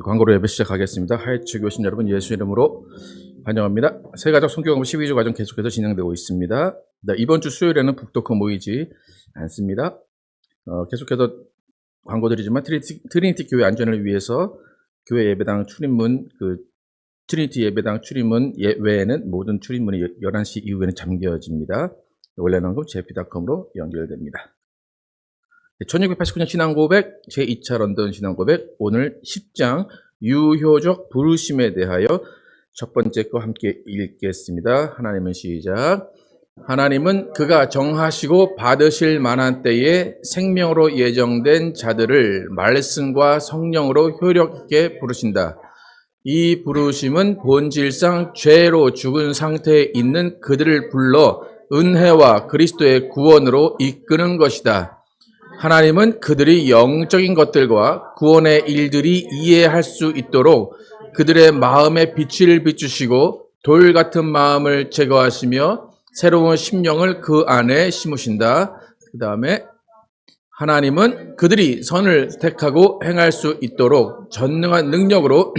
광고로 예배 시작하겠습니다. 하이츠 교신 여러분, 예수 이름으로 환영합니다. 새가족 성경공부 12주 과정 계속해서 진행되고 있습니다. 이번 주 수요일에는 북토크 모이지 않습니다. 계속해서 광고 드리지만 트리니티 교회 안전을 위해서 교회 예배당 출입문, 트리니티 예배당 출입문 외에는 모든 출입문이 11시 이후에는 잠겨집니다. 원래는 jp.com으로 연결됩니다. 1689년 신앙고백 제2차 런던 신앙고백, 오늘 10장 유효적 부르심에 대하여 첫 번째 거 함께 읽겠습니다. 하나님은 시작. 하나님은 그가 정하시고 받으실 만한 때에 생명으로 예정된 자들을 말씀과 성령으로 효력 있게 부르신다. 이 부르심은 본질상 죄로 죽은 상태에 있는 그들을 불러 은혜와 그리스도의 구원으로 이끄는 것이다. 하나님은 그들이 영적인 것들과 구원의 일들이 이해할 수 있도록 그들의 마음에 빛을 비추시고 돌 같은 마음을 제거하시며 새로운 심령을 그 안에 심으신다. 그 다음에 하나님은 그들이 선을 택하고 행할 수 있도록 전능한 능력으로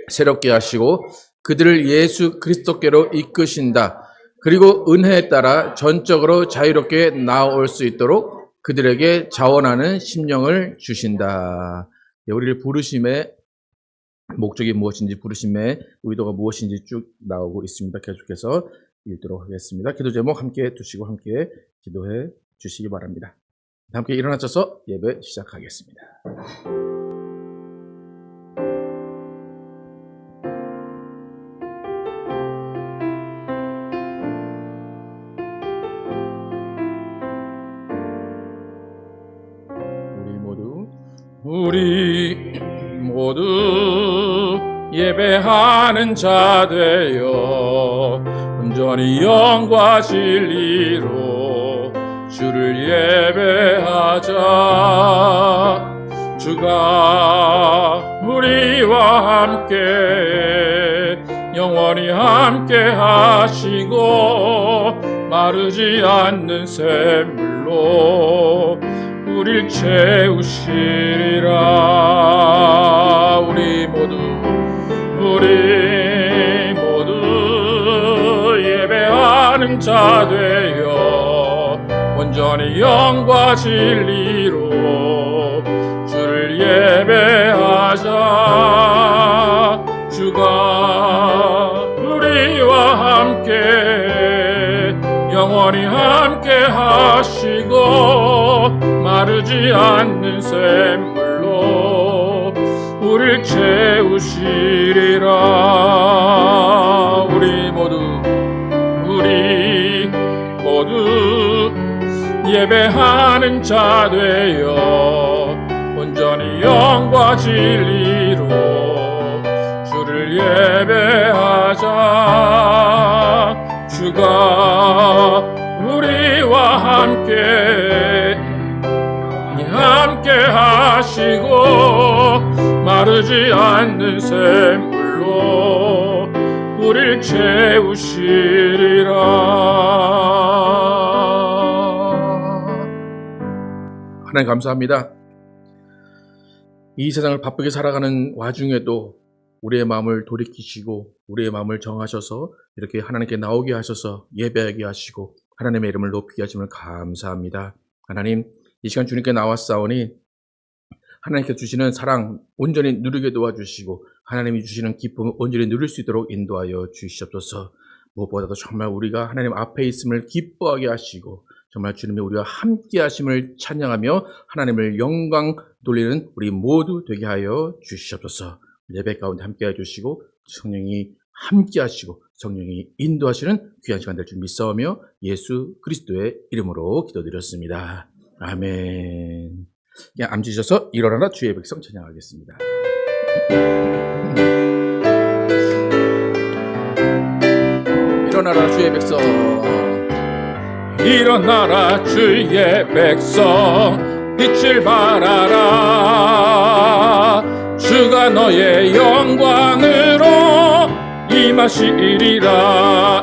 새롭게 하시고 그들을 예수 그리스도께로 이끄신다. 그리고 은혜에 따라 전적으로 자유롭게 나아올 수 있도록 그들에게 자원하는 심령을 주신다. 우리를 부르심의 목적이 무엇인지, 부르심의 의도가 무엇인지 쭉 나오고 있습니다. 계속해서 읽도록 하겠습니다. 기도 제목 함께 두시고 함께 기도해 주시기 바랍니다. 함께 일어나셔서 예배 시작하겠습니다. 우리 모두 예배하는 자 되어 온전히 영과 진리로 주를 예배하자. 주가 우리와 함께 영원히 함께 하시고 마르지 않는 샘물로 우릴 채우시리라. 우리 모두 예배하는 자 되어 온전히 영과 진리로 주를 예배하자. 주가 우리와 함께 영원히 함께 하시고 마르지 않는 샘물로 우릴 채우시리라. 우리 모두 예배하는 자 되어 온전히 영과 진리로 주를 예배하자. 주가 우리와 함께 하시고 마르지 않는 샘물로 우릴 채우시리라. 하나님 감사합니다. 이 세상을 바쁘게 살아가는 와중에도 우리의 마음을 돌이키시고 우리의 마음을 정하셔서 이렇게 하나님께 나오게 하셔서 예배하게 하시고 하나님의 이름을 높이게 하심을 감사합니다. 하나님, 이 시간 주님께 나왔사오니 하나님께 주시는 사랑 온전히 누리게 도와주시고 하나님이 주시는 기쁨을 온전히 누릴 수 있도록 인도하여 주시옵소서. 무엇보다도 정말 우리가 하나님 앞에 있음을 기뻐하게 하시고 정말 주님이 우리와 함께 하심을 찬양하며 하나님을 영광 돌리는 우리 모두 되게 하여 주시옵소서. 예배 가운데 함께 해주시고 성령이 함께 하시고 성령이 인도하시는 귀한 시간 될 줄 믿사오며 예수 그리스도의 이름으로 기도드렸습니다. 아멘. 그냥 앉으셔서 일어나라 주의 백성 찬양하겠습니다. 일어나라 주의 백성, 일어나라 주의 백성, 빛을 발하라. 주가 너의 영광으로 임하시리라.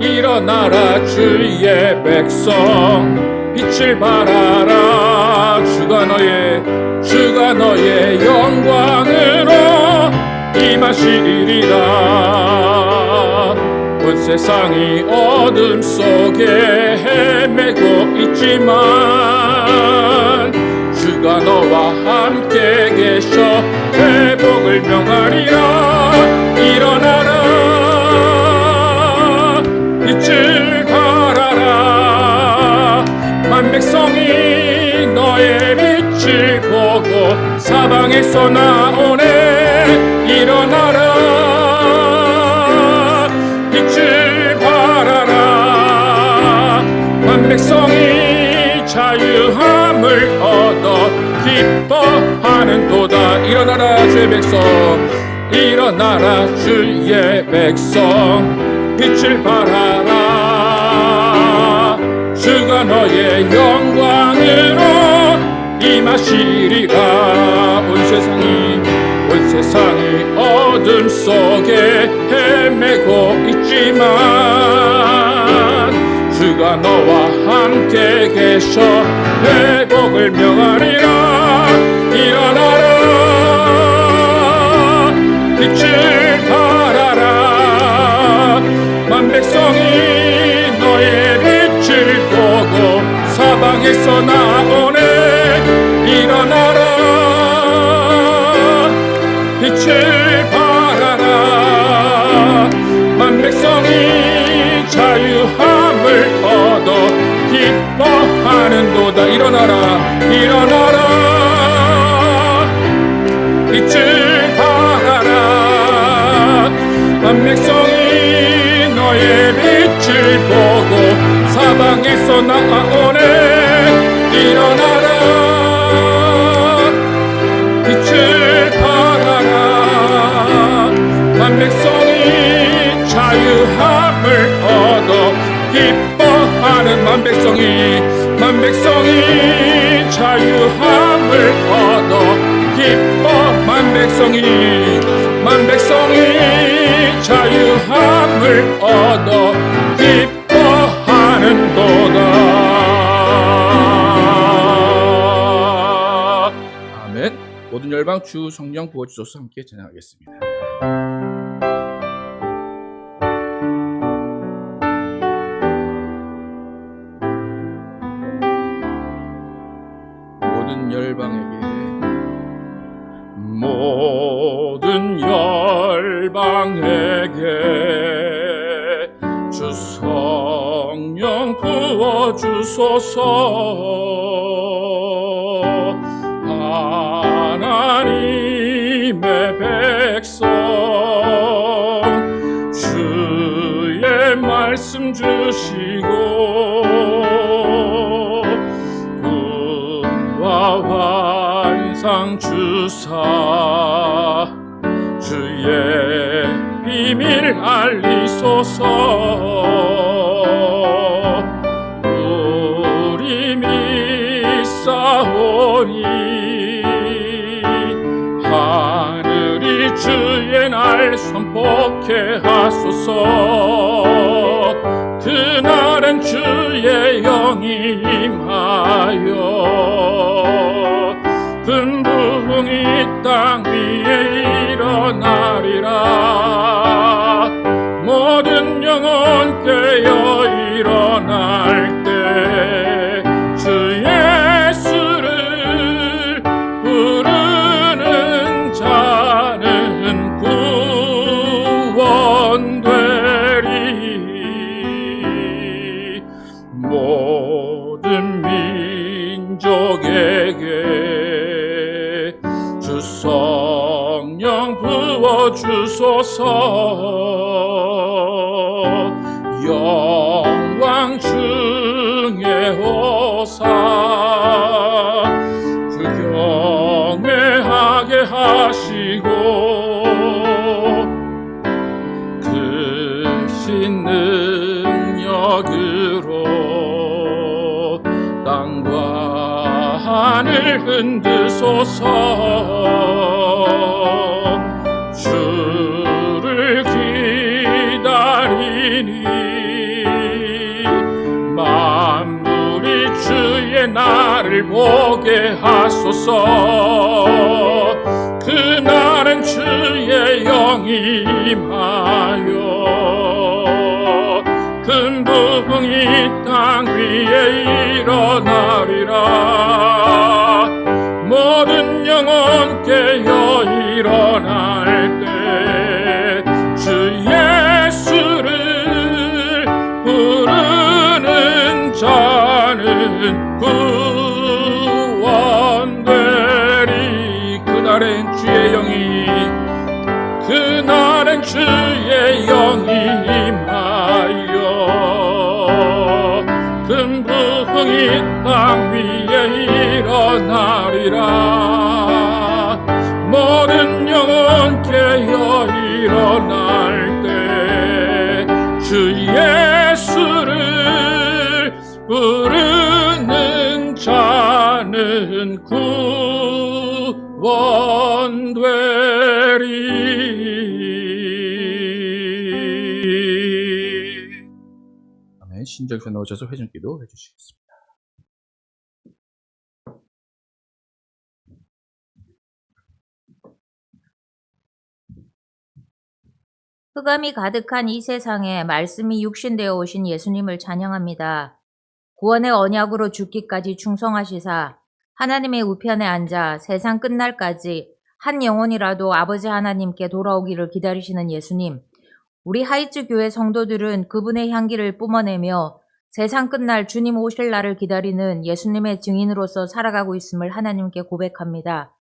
일어나라 주의 백성, 빛을 발하라. 일어나라. 주가 너의 영광으로 임하시리라. 온 세상이 어둠 속에 헤매고 있지만 주가 너와 함께 계셔 회복을 명하리라. 일어나라. 빛을 발하라. 만 백성이 너의 빛을 보고 사방에서 나오네. 일어나라. 빛을 발하라. 만 백성이 자유함을 얻어 기뻐하는도다. 일어나라 주의 백성. 일어나라 주의 백성. 빛을 발하라. 주가 너의 영광으로 임하시리라. 온 세상이 어둠 속에 헤매고 있지만 주가 너와 함께 계셔 회복을 명하리라. 일어나라. 빛을 발하라. 만 백성이 너의 빛을 보고 사방에서 나오네. 일어나라. 빛을 발하라. 만 백성이 자유함을 얻어 기뻐하는도다. 일어나라. 빛을 발하라. 만 백성이 너의 빛을 보고 사방에서 나오네. 일어나라. 빛을 발하라. 만 백성이 자유함을 얻어 기뻐하는 만 백성이 자유함을 얻어 기뻐. 만 백성이 자유함을 얻어 기뻐하는도다. 아멘. 모든 열방 주 성령 부어주소서. 함께 찬양하겠습니다. 모든 열방에게 주 성령 부어주소서. 하나님의 백성 주의 말씀 주시고 구와 환상 주사 주의 비밀 알리소서. 우리 믿사오니 하늘이 주의 날 선포케 하소서. 그날은 주의 영이 임하여 분부흥이 땅 위에 일어나리라. 모든 영혼 깨어 일어날 때 주 예수를 부르는 자는 구원되리. 모든 민족에게 주 성령 부어주소서. 영광 중에 오사 주 경외하게 하시고 크신 능력으로 땅과 하늘 흔드소서. 주를 기다리니 만물이 주의 나를 보게 하소서. 그날은 주의 영이 임하여 큰 부흥이 땅 위에 일어나리라. 모든 영혼 깨어 일어날 때 주 예수를 부르는 자는 구원되리. 그날엔 주의 영이 임하여 큰 부흥이 땅 위에 일어나리라. 모든 영혼 깨어 일어날 때 주 예수를 부르는 자는 구원되리. 아멘. 신정에서 나오셔서 회중기도 해주시겠습니다. 흑암이 가득한 이 세상에 말씀이 육신되어 오신 예수님을 찬양합니다. 구원의 언약으로 죽기까지 충성하시사 하나님의 우편에 앉아 세상 끝날까지 한 영혼이라도 아버지 하나님께 돌아오기를 기다리시는 예수님, 우리 하이츠 교회 성도들은 그분의 향기를 뿜어내며 세상 끝날 주님 오실 날을 기다리는 예수님의 증인으로서 살아가고 있음을 하나님께 고백합니다.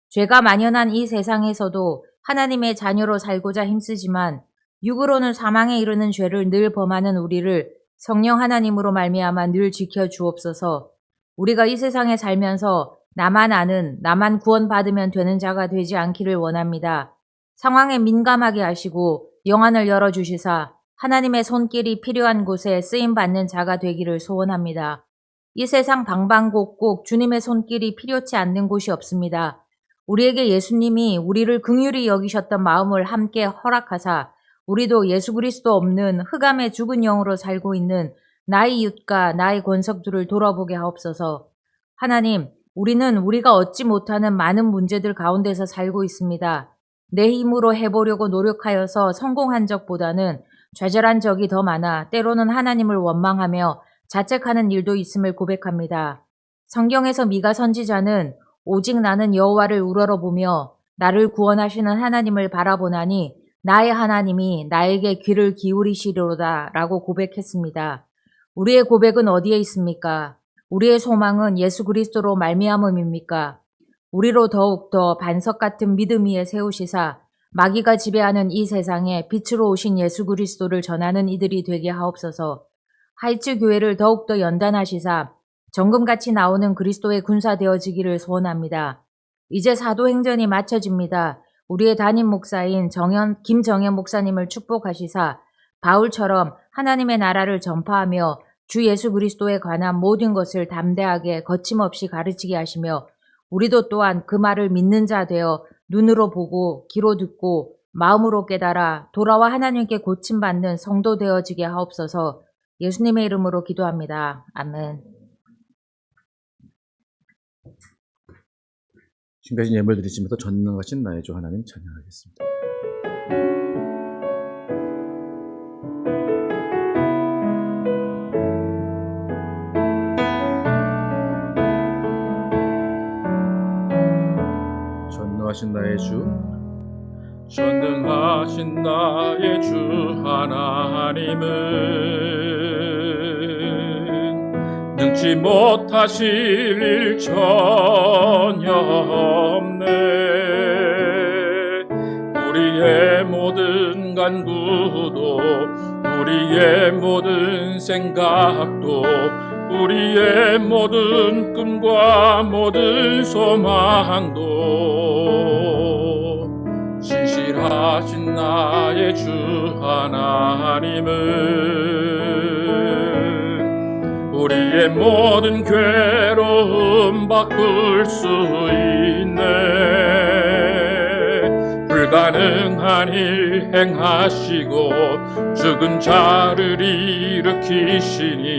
죄가 만연한 이 세상에서도 하나님의 자녀로 살고자 힘쓰지만 육으로는 사망에 이르는 죄를 늘 범하는 우리를 성령 하나님으로 말미암아 늘 지켜주옵소서. 우리가 이 세상에 살면서 나만 아는, 나만 구원받으면 되는 자가 되지 않기를 원합니다. 상황에 민감하게 하시고 영안을 열어주시사 하나님의 손길이 필요한 곳에 쓰임받는 자가 되기를 소원합니다. 이 세상 방방곡곡 주님의 손길이 필요치 않는 곳이 없습니다. 우리에게 예수님이 우리를 긍휼히 여기셨던 마음을 함께 허락하사 우리도 예수 그리스도 없는 흑암의 죽은 영으로 살고 있는 나의 이웃과 나의 권속들을 돌아보게 하옵소서. 하나님, 우리는 우리가 얻지 못하는 많은 문제들 가운데서 살고 있습니다. 내 힘으로 해보려고 노력하여서 성공한 적보다는 좌절한 적이 더 많아 때로는 하나님을 원망하며 자책하는 일도 있음을 고백합니다. 성경에서 미가 선지자는 오직 나는 여호와를 우러러보며 나를 구원하시는 하나님을 바라보나니 나의 하나님이 나에게 귀를 기울이시리로다 라고 고백했습니다. 우리의 고백은 어디에 있습니까? 우리의 소망은 예수 그리스도로 말미암음입니까? 우리로 더욱더 반석 같은 믿음 위에 세우시사 마귀가 지배하는 이 세상에 빛으로 오신 예수 그리스도를 전하는 이들이 되게 하옵소서. 하이츠 교회를 더욱더 연단하시사 정금같이 나오는 그리스도의 군사 되어지기를 소원합니다. 이제 사도행전이 마쳐집니다. 우리의 담임 목사인 김정현 목사님을 축복하시사 바울처럼 하나님의 나라를 전파하며 주 예수 그리스도에 관한 모든 것을 담대하게 거침없이 가르치게 하시며 우리도 또한 그 말을 믿는 자 되어 눈으로 보고 귀로 듣고 마음으로 깨달아 돌아와 하나님께 고침받는 성도 되어지게 하옵소서. 예수님의 이름으로 기도합니다. 아멘. 지금까지 예물 드리시면서 전능하신 나의 주 하나님 찬양하겠습니다. 전능하신 나의 주, 전능하신 나의 주 하나님은 능치 못하실 일 전혀 없네. 우리의 모든 간구도 우리의 모든 생각도 우리의 모든 꿈과 모든 소망도 신실하신 나의 주 하나님은 우리의 모든 괴로움 바꿀 수 있네. 불가능한 일 행하시고 죽은 자를 일으키시니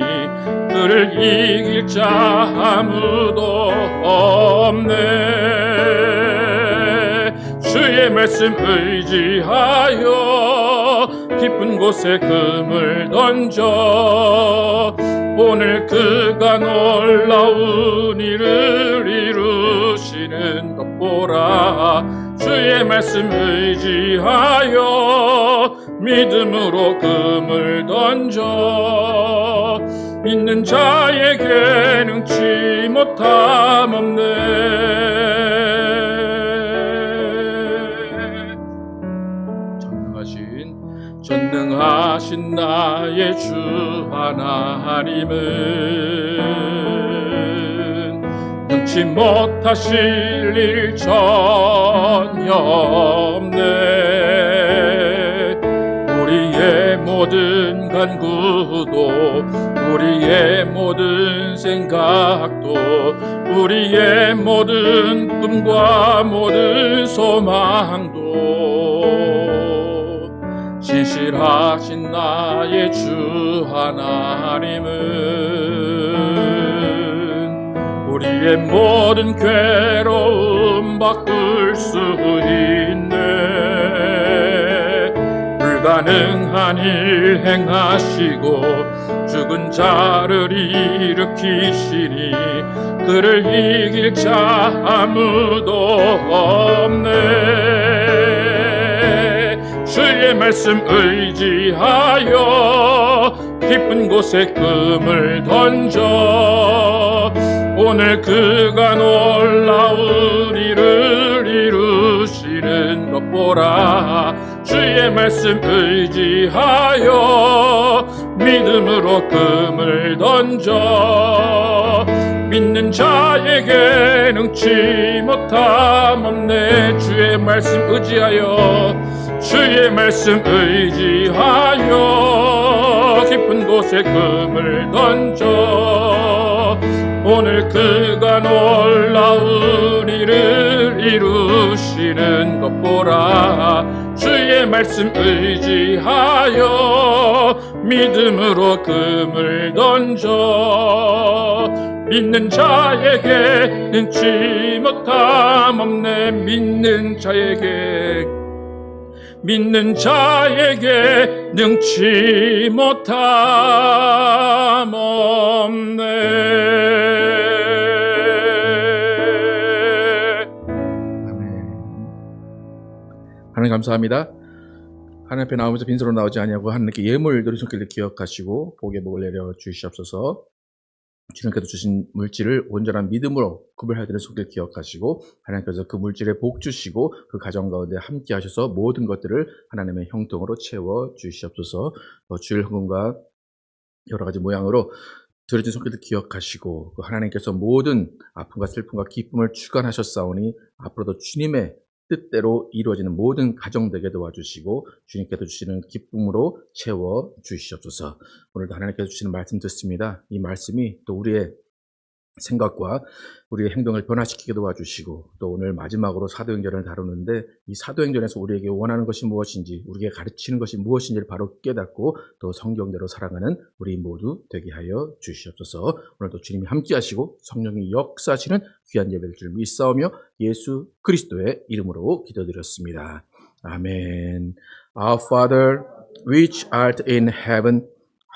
그를 이길 자 아무도 없네. 주의 말씀 의지하여 깊은 곳에 금을 던져 오늘 그가 놀라운 일을 이루시는 것 보라. 주의 말씀 의지하여 믿음으로 금을 던져 믿는 자에게 능치 못함 없네. 전능하신 나의 주 하나님은 능치 못하실 일 전혀 없네. 우리의 모든 간구도 우리의 모든 생각도 우리의 모든 꿈과 모든 소망도 진실하신 나의 주 하나님은 우리의 모든 괴로움 바꿀 수 있네. 불가능한 일 행하시고 죽은 자를 일으키시니 그를 이길 자 아무도 없네. 주의 말씀 의지하여 깊은 곳에 금을 던져 오늘 그가 놀라운 일을 이루시는 것 보라. 주의 말씀 의지하여 믿음으로 금을 던져 믿는 자에게 능치 못함 없네. 주의 말씀 의지하여 주의 말씀 의지하여 깊은 곳에 금을 던져 오늘 그가 놀라운 일을 이루시는 것 보라. 주의 말씀 의지하여 믿음으로 금을 던져 믿는 자에게 능치 못함 없네. 믿는 자에게 능치 못함 없네. 아멘. 하나님 감사합니다. 하나님 앞에 나오면서 빈손으로 나오지 아니하고 하나님께 예물 드린 손길을 기억하시고 복의 복을 내려 주시옵소서. 주님께서 주신 물질을 온전한 믿음으로 구별할 때는 손길 기억하시고 하나님께서 그 물질에 복 주시고 그 가정 가운데 함께 하셔서 모든 것들을 하나님의 형통으로 채워 주시옵소서. 주일 헌금과 여러 가지 모양으로 드려진 손길을 기억하시고 하나님께서 모든 아픔과 슬픔과 기쁨을 주관하셨사오니 앞으로도 주님의 뜻대로 이루어지는 모든 가정 되게 도와주시고 주님께서 주시는 기쁨으로 채워 주시옵소서. 오늘도 하나님께서 주시는 말씀 듣습니다. 이 말씀이 또 우리의 생각과 우리의 행동을 변화시키게 도와주시고 또 오늘 마지막으로 사도행전을 다루는데 이 사도행전에서 우리에게 원하는 것이 무엇인지 우리에게 가르치는 것이 무엇인지를 바로 깨닫고 또 성경대로 살아가는 우리 모두 되게 하여 주시옵소서. 오늘도 주님이 함께 하시고 성령이 역사하시는 귀한 예배될 줄 믿사오며 예수 그리스도의 이름으로 기도드렸습니다. 아멘. Our Father, which art in heaven,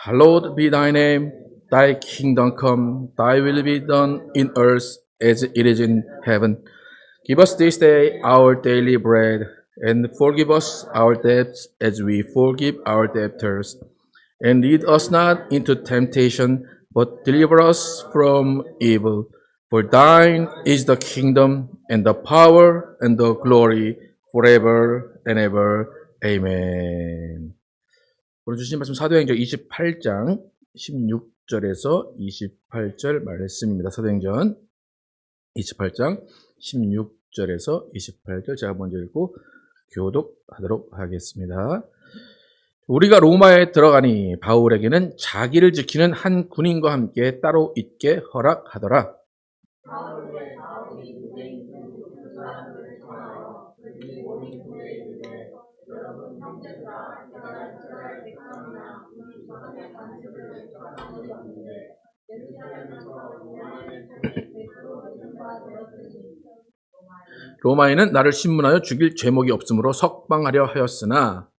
hallowed be thy name. Thy kingdom come, thy will be done in earth as it is in heaven. Give us this day our daily bread, and forgive us our debts as we forgive our debtors. And lead us not into temptation, but deliver us from evil. For thine is the kingdom, and the power, and the glory, forever and ever. Amen. 오늘 주신 말씀 사도행전 28장 16절에서 28절 말씀입니다. 사도행전 28장 16절에서 28절 제가 먼저 읽고 교독하도록 하겠습니다. 우리가 로마에 들어가니 바울에게는 자기를 지키는 한 군인과 함께 따로 있게 허락하더라. 바울은 로마인은 나를 신문하여 죽일 죄목이 없으므로 석방하려 하였으나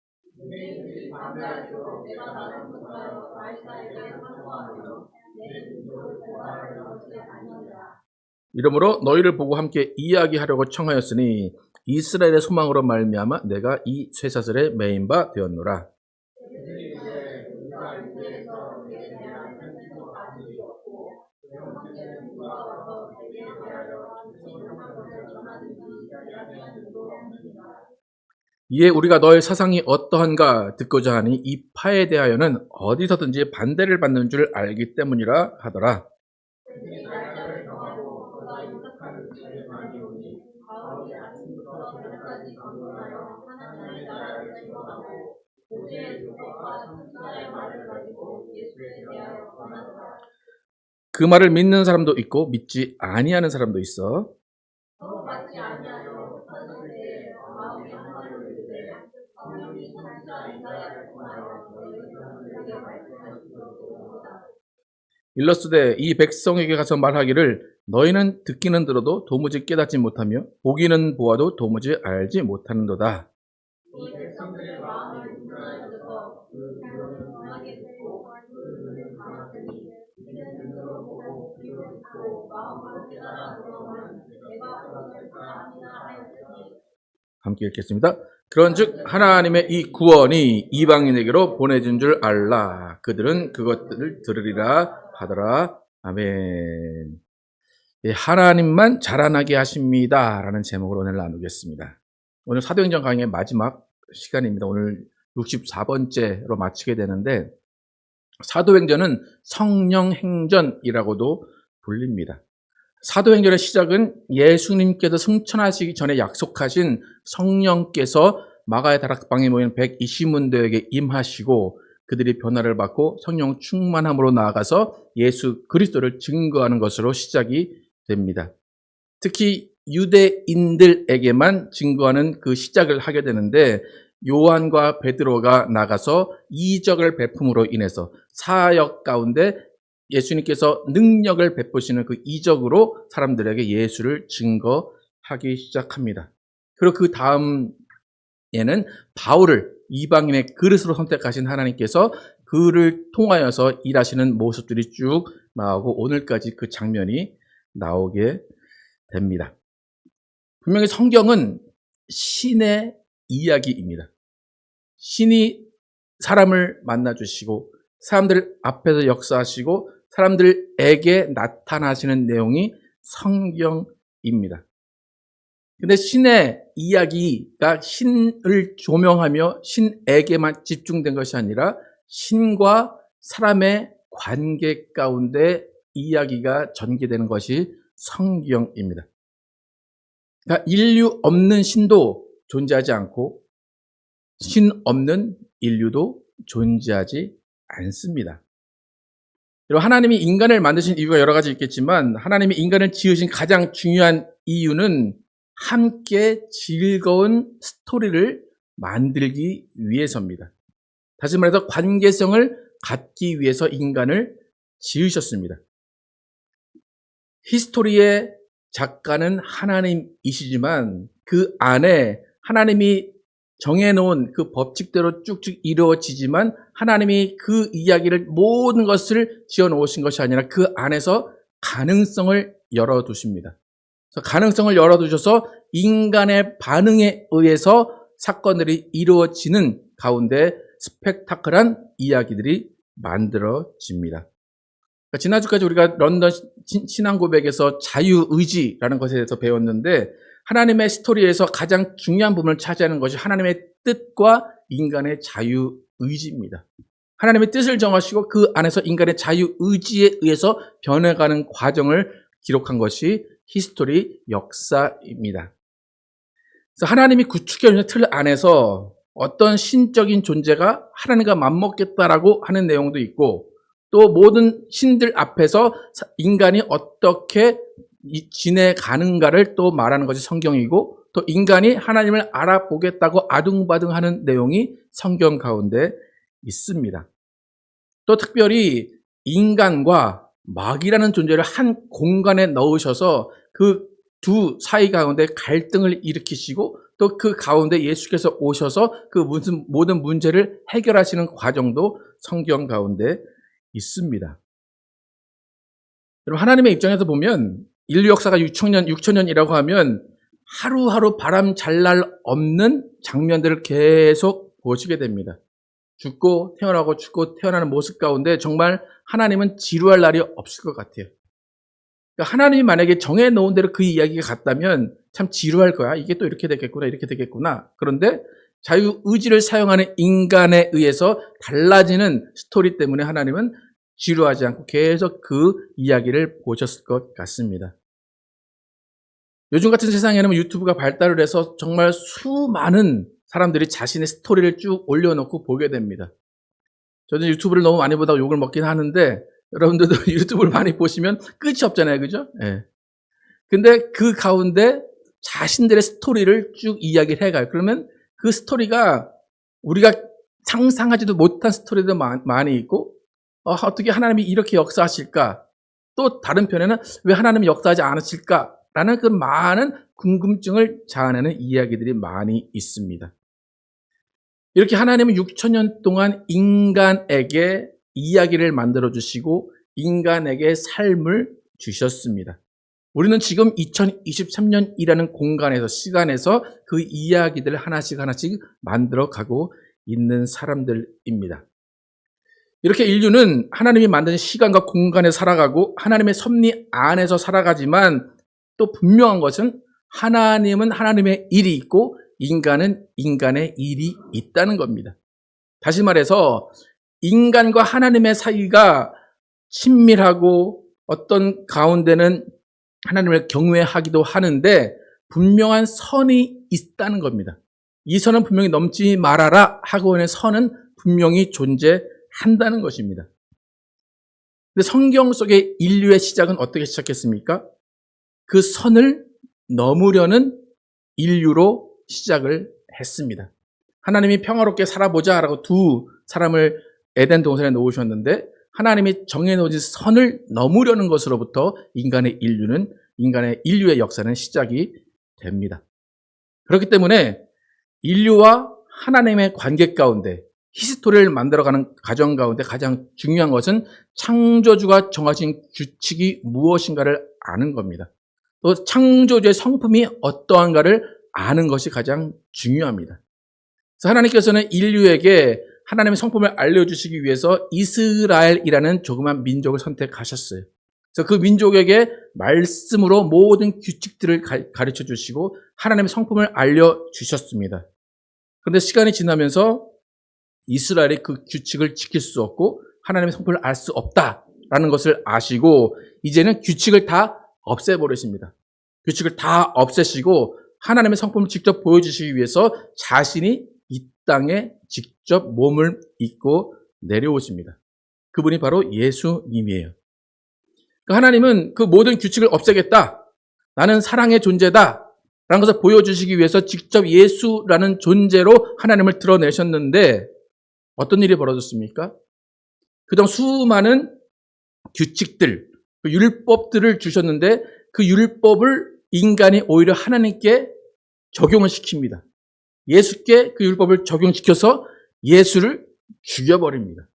이러므로 너희를 보고 함께 이야기하려고 청하였으니 이스라엘의 소망으로 말미암아 내가 이 쇠사슬에 매인 바 되었노라. 이에 우리가 너의 사상이 어떠한가 듣고자 하니 이 파에 대하여는 어디서든지 반대를 받는 줄 알기 때문이라 하더라. 그 말을 믿는 사람도 있고 믿지 아니하는 사람도 있어. 일러스되 이 백성에게 가서 말하기를 너희는 듣기는 들어도 도무지 깨닫지 못하며 보기는 보아도 도무지 알지 못하는도다. 함께 읽겠습니다. 그런즉 하나님의 이 구원이 이방인에게로 보내진 줄 알라. 그들은 그것들을 들으리라 하더라. 아멘. 예, 하나님만 자라나게 하십니다. 라는 제목으로 오늘 나누겠습니다. 오늘 사도행전 강의의 마지막 시간입니다. 오늘 64번째로 마치게 되는데 사도행전은 성령행전이라고도 불립니다. 사도행전의 시작은 예수님께서 승천하시기 전에 약속하신 성령께서 마가의 다락방에 모인 120문도에게 임하시고 그들이 변화를 받고 성령 충만함으로 나아가서 예수 그리스도를 증거하는 것으로 시작이 됩니다. 특히 유대인들에게만 증거하는 그 시작을 하게 되는데 요한과 베드로가 나가서 이적을 베품으로 인해서 사역 가운데 예수님께서 능력을 베푸시는 그 이적으로 사람들에게 예수를 증거하기 시작합니다. 그리고 그 다음에는 바울을 이방인의 그릇으로 선택하신 하나님께서 그를 통하여서 일하시는 모습들이 쭉 나오고 오늘까지 그 장면이 나오게 됩니다. 분명히 성경은 신의 이야기입니다. 신이 사람을 만나주시고 사람들 앞에서 역사하시고 사람들에게 나타나시는 내용이 성경입니다. 근데 신의 이야기가 신을 조명하며 신에게만 집중된 것이 아니라 신과 사람의 관계 가운데 이야기가 전개되는 것이 성경입니다. 그러니까 인류 없는 신도 존재하지 않고 신 없는 인류도 존재하지 않습니다. 여러분, 하나님이 인간을 만드신 이유가 여러 가지 있겠지만 하나님이 인간을 지으신 가장 중요한 이유는 함께 즐거운 스토리를 만들기 위해서입니다. 다시 말해서 관계성을 갖기 위해서 인간을 지으셨습니다. 히스토리의 작가는 하나님이시지만 그 안에 하나님이 정해놓은 그 법칙대로 쭉쭉 이루어지지만 하나님이 그 이야기를 모든 것을 지어놓으신 것이 아니라 그 안에서 가능성을 열어두십니다. 그래서 가능성을 열어두셔서 인간의 반응에 의해서 사건들이 이루어지는 가운데 스펙타클한 이야기들이 만들어집니다. 그러니까 지난주까지 우리가 런던 신앙고백에서 자유의지라는 것에 대해서 배웠는데 하나님의 스토리에서 가장 중요한 부분을 차지하는 것이 하나님의 뜻과 인간의 자유의지입니다. 하나님의 뜻을 정하시고 그 안에서 인간의 자유의지에 의해서 변해가는 과정을 기록한 것이 히스토리 역사입니다. 그래서 하나님이 구축해놓은 틀 안에서 어떤 신적인 존재가 하나님과 맞먹겠다라고 하는 내용도 있고 또 모든 신들 앞에서 인간이 어떻게 지내가는가를 또 말하는 것이 성경이고, 또 인간이 하나님을 알아보겠다고 아둥바둥하는 내용이 성경 가운데 있습니다. 또 특별히 인간과 마귀라는 존재를 한 공간에 넣으셔서 그 두 사이 가운데 갈등을 일으키시고, 또 그 가운데 예수께서 오셔서 그 모든 문제를 해결하시는 과정도 성경 가운데 있습니다. 여러분, 하나님의 입장에서 보면 인류 역사가 6천년이라고 하면 하루하루 바람 잘 날 없는 장면들을 계속 보시게 됩니다. 죽고 태어나고 죽고 태어나는 모습 가운데 정말 하나님은 지루할 날이 없을 것 같아요. 그러니까 하나님이 만약에 정해놓은 대로 그 이야기가 같다면 참 지루할 거야. 이게 또 이렇게 되겠구나, 이렇게 되겠구나. 그런데 자유의지를 사용하는 인간에 의해서 달라지는 스토리 때문에 하나님은 지루하지 않고 계속 그 이야기를 보셨을 것 같습니다. 요즘 같은 세상에는 유튜브가 발달을 해서 정말 수많은 사람들이 자신의 스토리를 쭉 올려놓고 보게 됩니다. 저는 유튜브를 너무 많이 보다가 욕을 먹긴 하는데, 여러분들도 유튜브를 많이 보시면 끝이 없잖아요. 그죠? 예. 근데 그 가운데 자신들의 스토리를 쭉 이야기를 해가요. 그러면 그 스토리가 우리가 상상하지도 못한 스토리도 많이 있고, 어떻게 하나님이 이렇게 역사하실까? 또 다른 편에는 왜 하나님이 역사하지 않으실까? 라는 그 많은 궁금증을 자아내는 이야기들이 많이 있습니다. 이렇게 하나님은 6천년 동안 인간에게 이야기를 만들어주시고 인간에게 삶을 주셨습니다. 우리는 지금 2023년이라는 공간에서, 시간에서 그 이야기들을 하나씩 만들어가고 있는 사람들입니다. 이렇게 인류는 하나님이 만든 시간과 공간에 살아가고 하나님의 섭리 안에서 살아가지만, 또 분명한 것은 하나님은 하나님의 일이 있고 인간은 인간의 일이 있다는 겁니다. 다시 말해서 인간과 하나님의 사이가 친밀하고 어떤 가운데는 하나님을 경외하기도 하는데 분명한 선이 있다는 겁니다. 이 선은 분명히 넘지 말아라 하고의 선은 분명히 존재한다는 것입니다. 근데 성경 속의 인류의 시작은 어떻게 시작했습니까? 그 선을 넘으려는 인류로 시작을 했습니다. 하나님이 평화롭게 살아보자라고 두 사람을 에덴 동산에 놓으셨는데, 하나님이 정해놓은 선을 넘으려는 것으로부터 인간의 인류의 역사는 시작이 됩니다. 그렇기 때문에 인류와 하나님의 관계 가운데 히스토리를 만들어가는 과정 가운데 가장 중요한 것은 창조주가 정하신 규칙이 무엇인가를 아는 겁니다. 또 창조주의 성품이 어떠한가를 아는 것이 가장 중요합니다. 그래서 하나님께서는 인류에게 하나님의 성품을 알려주시기 위해서 이스라엘이라는 조그만 민족을 선택하셨어요. 그래서 그 민족에게 말씀으로 모든 규칙들을 가르쳐 주시고 하나님의 성품을 알려주셨습니다. 그런데 시간이 지나면서 이스라엘이 그 규칙을 지킬 수 없고 하나님의 성품을 알 수 없다라는 것을 아시고 이제는 규칙을 다 없애버리십니다. 규칙을 다 없애시고 하나님의 성품을 직접 보여주시기 위해서 자신이 이 땅에 직접 몸을 입고 내려오십니다. 그분이 바로 예수님이에요. 하나님은 그 모든 규칙을 없애겠다, 나는 사랑의 존재다 라는 것을 보여주시기 위해서 직접 예수라는 존재로 하나님을 드러내셨는데 어떤 일이 벌어졌습니까? 그동안 수많은 규칙들, 율법들을 주셨는데 그 율법을 인간이 오히려 하나님께 적용을 시킵니다. 예수께 그 율법을 적용시켜서 예수를 죽여버립니다.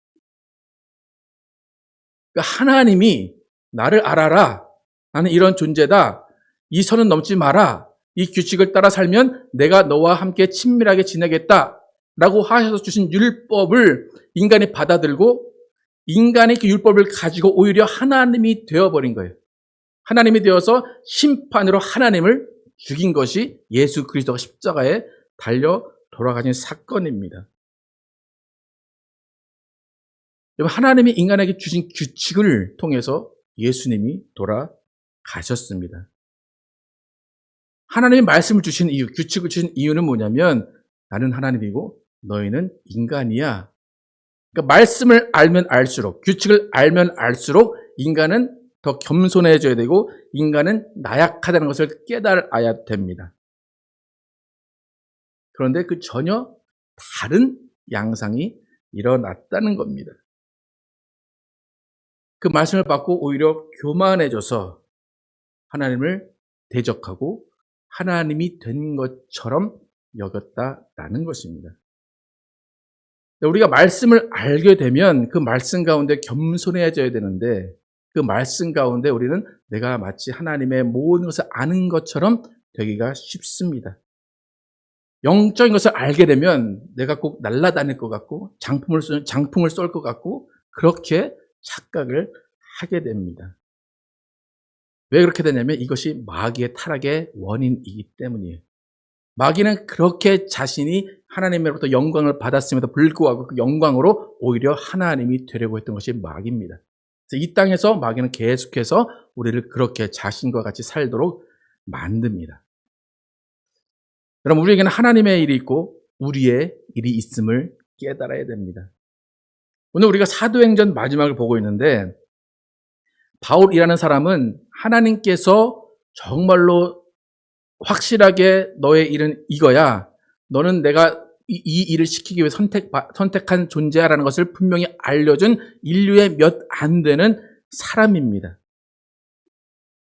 그러니까 하나님이 나를 알아라, 나는 이런 존재다, 이 선은 넘지 마라, 이 규칙을 따라 살면 내가 너와 함께 친밀하게 지내겠다 라고 하셔서 주신 율법을 인간이 받아들고 인간이 그 율법을 가지고 오히려 하나님이 되어버린 거예요. 하나님이 되어서 심판으로 하나님을 죽인 것이 예수 그리스도가 십자가에 달려 돌아가신 사건입니다. 하나님이 인간에게 주신 규칙을 통해서 예수님이 돌아가셨습니다. 하나님이 말씀을 주신 이유, 규칙을 주신 이유는 뭐냐면 나는 하나님이고 너희는 인간이야. 그러니까 말씀을 알면 알수록, 규칙을 알면 알수록 인간은 더 겸손해져야 되고 인간은 나약하다는 것을 깨달아야 됩니다. 그런데 그 전혀 다른 양상이 일어났다는 겁니다. 그 말씀을 받고 오히려 교만해져서 하나님을 대적하고 하나님이 된 것처럼 여겼다라는 것입니다. 우리가 말씀을 알게 되면 그 말씀 가운데 겸손해져야 되는데 그 말씀 가운데 우리는 내가 마치 하나님의 모든 것을 아는 것처럼 되기가 쉽습니다. 영적인 것을 알게 되면 내가 꼭 날아다닐 것 같고 장풍을 쏠 것 같고 그렇게 착각을 하게 됩니다. 왜 그렇게 되냐면 이것이 마귀의 타락의 원인이기 때문이에요. 마귀는 그렇게 자신이 하나님으로부터 영광을 받았음에도 불구하고 그 영광으로 오히려 하나님이 되려고 했던 것이 마귀입니다. 그래서 이 땅에서 마귀는 계속해서 우리를 그렇게 자신과 같이 살도록 만듭니다. 여러분, 우리에게는 하나님의 일이 있고 우리의 일이 있음을 깨달아야 됩니다. 오늘 우리가 사도행전 마지막을 보고 있는데 바울이라는 사람은 하나님께서 정말로 확실하게 너의 일은 이거야. 너는 내가 이 일을 시키기 위해 선택한 존재야라는 것을 분명히 알려준 인류의 몇 안 되는 사람입니다.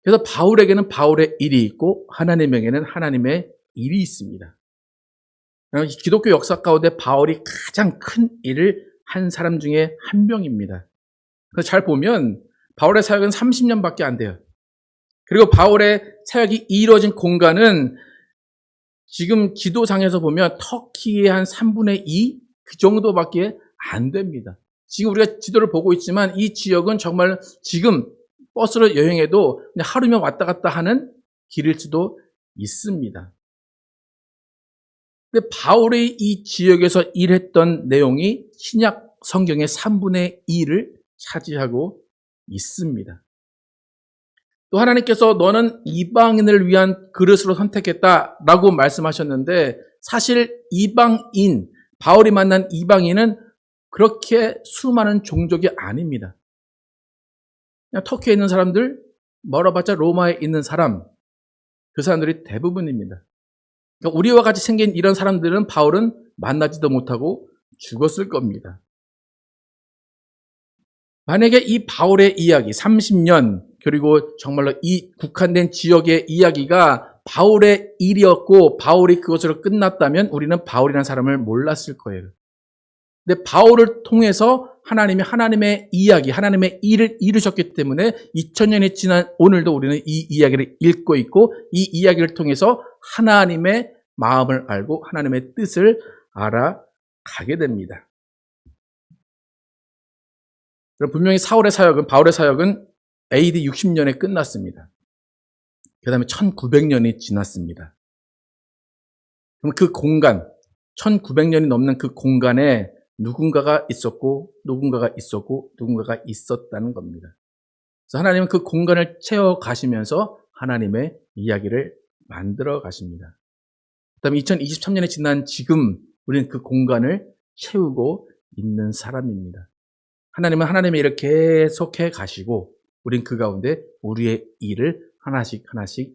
그래서 바울에게는 바울의 일이 있고 하나님에게는 하나님의 일이 있습니다. 기독교 역사 가운데 바울이 가장 큰 일을 한 사람 중에 한 명입니다. 그래서 잘 보면 바울의 사역은 30년밖에 안 돼요. 그리고 바울의 사역이 이루어진 공간은 지금 지도상에서 보면 터키의 한 3분의 2? 그 정도밖에 안 됩니다. 지금 우리가 지도를 보고 있지만 이 지역은 정말 지금 버스로 여행해도 그냥 하루면 왔다 갔다 하는 길일 수도 있습니다. 근데 바울이 이 지역에서 일했던 내용이 신약 성경의 3분의 2를 차지하고 있습니다. 또 하나님께서 너는 이방인을 위한 그릇으로 선택했다라고 말씀하셨는데 사실 이방인, 바울이 만난 이방인은 그렇게 수많은 종족이 아닙니다. 그냥 터키에 있는 사람들, 멀어봤자 로마에 있는 사람, 그 사람들이 대부분입니다. 그러니까 우리와 같이 생긴 이런 사람들은 바울은 만나지도 못하고 죽었을 겁니다. 만약에 이 바울의 이야기, 30년, 그리고 정말로 이 국한된 지역의 이야기가 바울의 일이었고 바울이 그것으로 끝났다면 우리는 바울이라는 사람을 몰랐을 거예요. 근데 바울을 통해서 하나님의 이야기, 하나님의 일을 이루셨기 때문에 2000년이 지난 오늘도 우리는 이 이야기를 읽고 있고 이 이야기를 통해서 하나님의 마음을 알고 하나님의 뜻을 알아가게 됩니다. 분명히 바울의 사역은 AD 60년에 끝났습니다. 그 다음에 1900년이 지났습니다. 그럼 그 공간, 1900년이 넘는 그 공간에 누군가가 있었고, 누군가가 있었고, 누군가가 있었다는 겁니다. 그래서 하나님은 그 공간을 채워가시면서 하나님의 이야기를 만들어 가십니다. 그 다음에 2023년에 지난 지금 우리는 그 공간을 채우고 있는 사람입니다. 하나님은 하나님의 일을 계속해 가시고 우린 그 가운데 우리의 일을 하나씩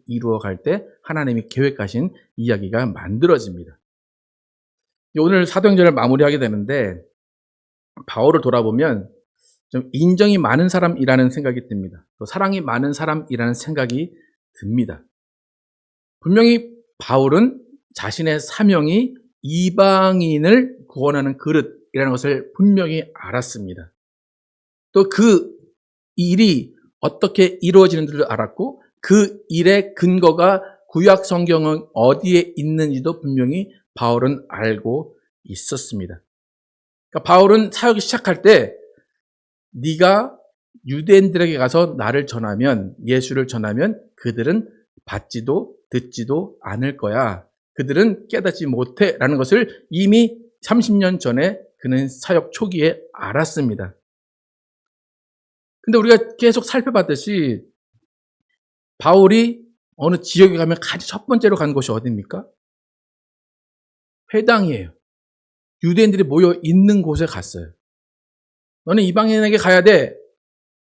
이루어 갈 때 하나님이 계획하신 이야기가 만들어집니다. 오늘 사도행전을 마무리하게 되는데 바울을 돌아보면 좀 인정이 많은 사람이라는 생각이 듭니다. 또 사랑이 많은 사람이라는 생각이 듭니다. 분명히 바울은 자신의 사명이 이방인을 구원하는 그릇이라는 것을 분명히 알았습니다. 또 그 일이 어떻게 이루어지는 줄을 알았고 그 일의 근거가 구약 성경은 어디에 있는지도 분명히 바울은 알고 있었습니다. 그러니까 바울은 사역을 시작할 때 네가 유대인들에게 가서 나를 전하면 예수를 전하면 그들은 받지도 듣지도 않을 거야. 그들은 깨닫지 못해 라는 것을 이미 30년 전에 그는 사역 초기에 알았습니다. 근데 우리가 계속 살펴봤듯이 바울이 어느 지역에 가면 가장 첫 번째로 간 곳이 어디입니까? 회당이에요. 유대인들이 모여 있는 곳에 갔어요. 너는 이방인에게 가야 돼.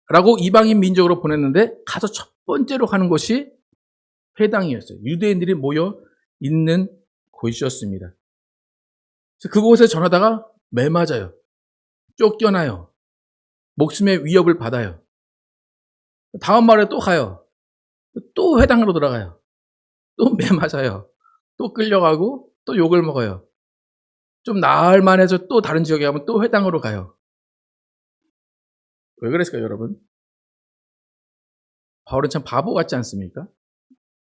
라고 이방인 민족으로 보냈는데 가서 첫 번째로 가는 곳이 회당이었어요. 유대인들이 모여 있는 곳이었습니다. 그래서 그곳에 전하다가 매맞아요. 쫓겨나요. 목숨의 위협을 받아요. 다음 마을에 또 가요. 또 회당으로 들어가요. 또 매맞아요. 또 끌려가고 또 욕을 먹어요. 좀 나을 만해서 또 다른 지역에 가면 또 회당으로 가요. 왜 그랬을까요, 여러분? 바울은 참 바보 같지 않습니까?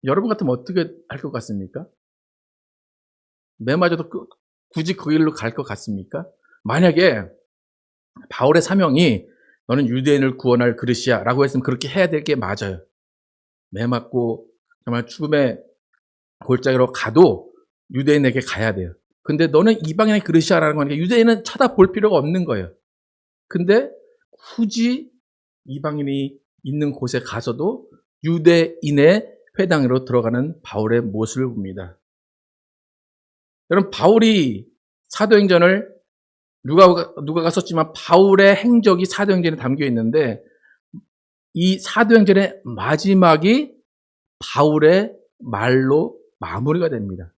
여러분 같으면 어떻게 할 것 같습니까? 매맞아도 굳이 그 길로 갈 것 같습니까? 만약에 바울의 사명이 너는 유대인을 구원할 그릇이야 라고 했으면 그렇게 해야 될 게 맞아요. 매맞고 정말 죽음의 골짜기로 가도 유대인에게 가야 돼요. 근데 너는 이방인의 그릇이야 라는 거니까 유대인은 쳐다볼 필요가 없는 거예요. 근데 굳이 이방인이 있는 곳에 가서도 유대인의 회당으로 들어가는 바울의 모습을 봅니다. 여러분, 바울이 사도행전을 누가가 썼지만 바울의 행적이 사도행전에 담겨 있는데 이 사도행전의 마지막이 바울의 말로 마무리가 됩니다.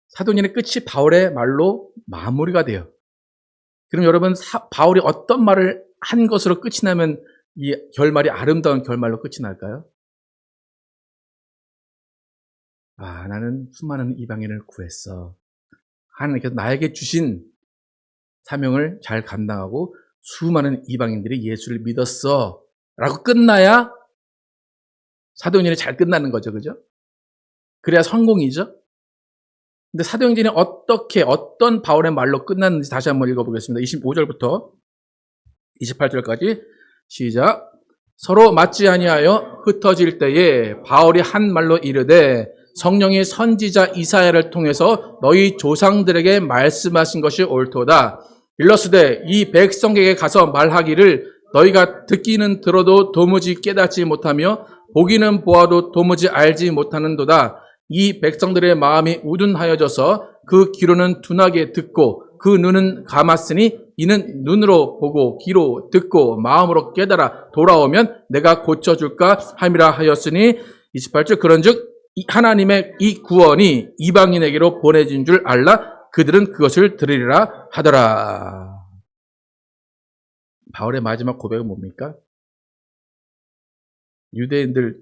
사도행전의 끝이 바울의 말로 마무리가 돼요. 그럼 여러분, 바울이 어떤 말을 한 것으로 끝이 나면 이 결말이 아름다운 결말로 끝이 날까요? 나는 수많은 이방인을 구했어. 하나님께서 나에게 주신 사명을 잘 감당하고 수많은 이방인들이 예수를 믿었어. 라고 끝나야 사도행전이 잘 끝나는 거죠. 그죠? 그래야 성공이죠? 근데 사도행전이 어떤 바울의 말로 끝났는지 다시 한번 읽어보겠습니다. 25절부터 28절까지 시작. 서로 맞지 아니하여 흩어질 때에 바울이 한 말로 이르되 성령이 선지자 이사야를 통해서 너희 조상들에게 말씀하신 것이 옳도다. 일러스되 이 백성에게 가서 말하기를 너희가 듣기는 들어도 도무지 깨닫지 못하며 보기는 보아도 도무지 알지 못하는도다. 이 백성들의 마음이 우둔하여져서 그 귀로는 둔하게 듣고 그 눈은 감았으니 이는 눈으로 보고 귀로 듣고 마음으로 깨달아 돌아오면 내가 고쳐줄까 함이라 하였으니 28절 그런즉 하나님의 이 구원이 이방인에게로 보내진 줄 알라 그들은 그것을 들으리라 하더라. 바울의 마지막 고백은 뭡니까? 유대인들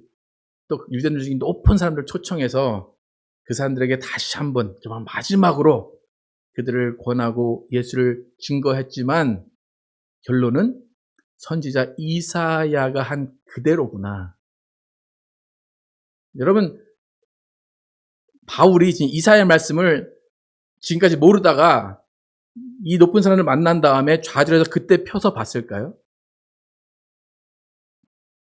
중에 높은 사람들 초청해서 그 사람들에게 다시 한번 정말 마지막으로 그들을 권하고 예수를 증거했지만 결론은 선지자 이사야가 한 그대로구나. 여러분, 바울이 지금 이사야의 말씀을 지금까지 모르다가 이 높은 사람을 만난 다음에 좌절해서 그때 펴서 봤을까요?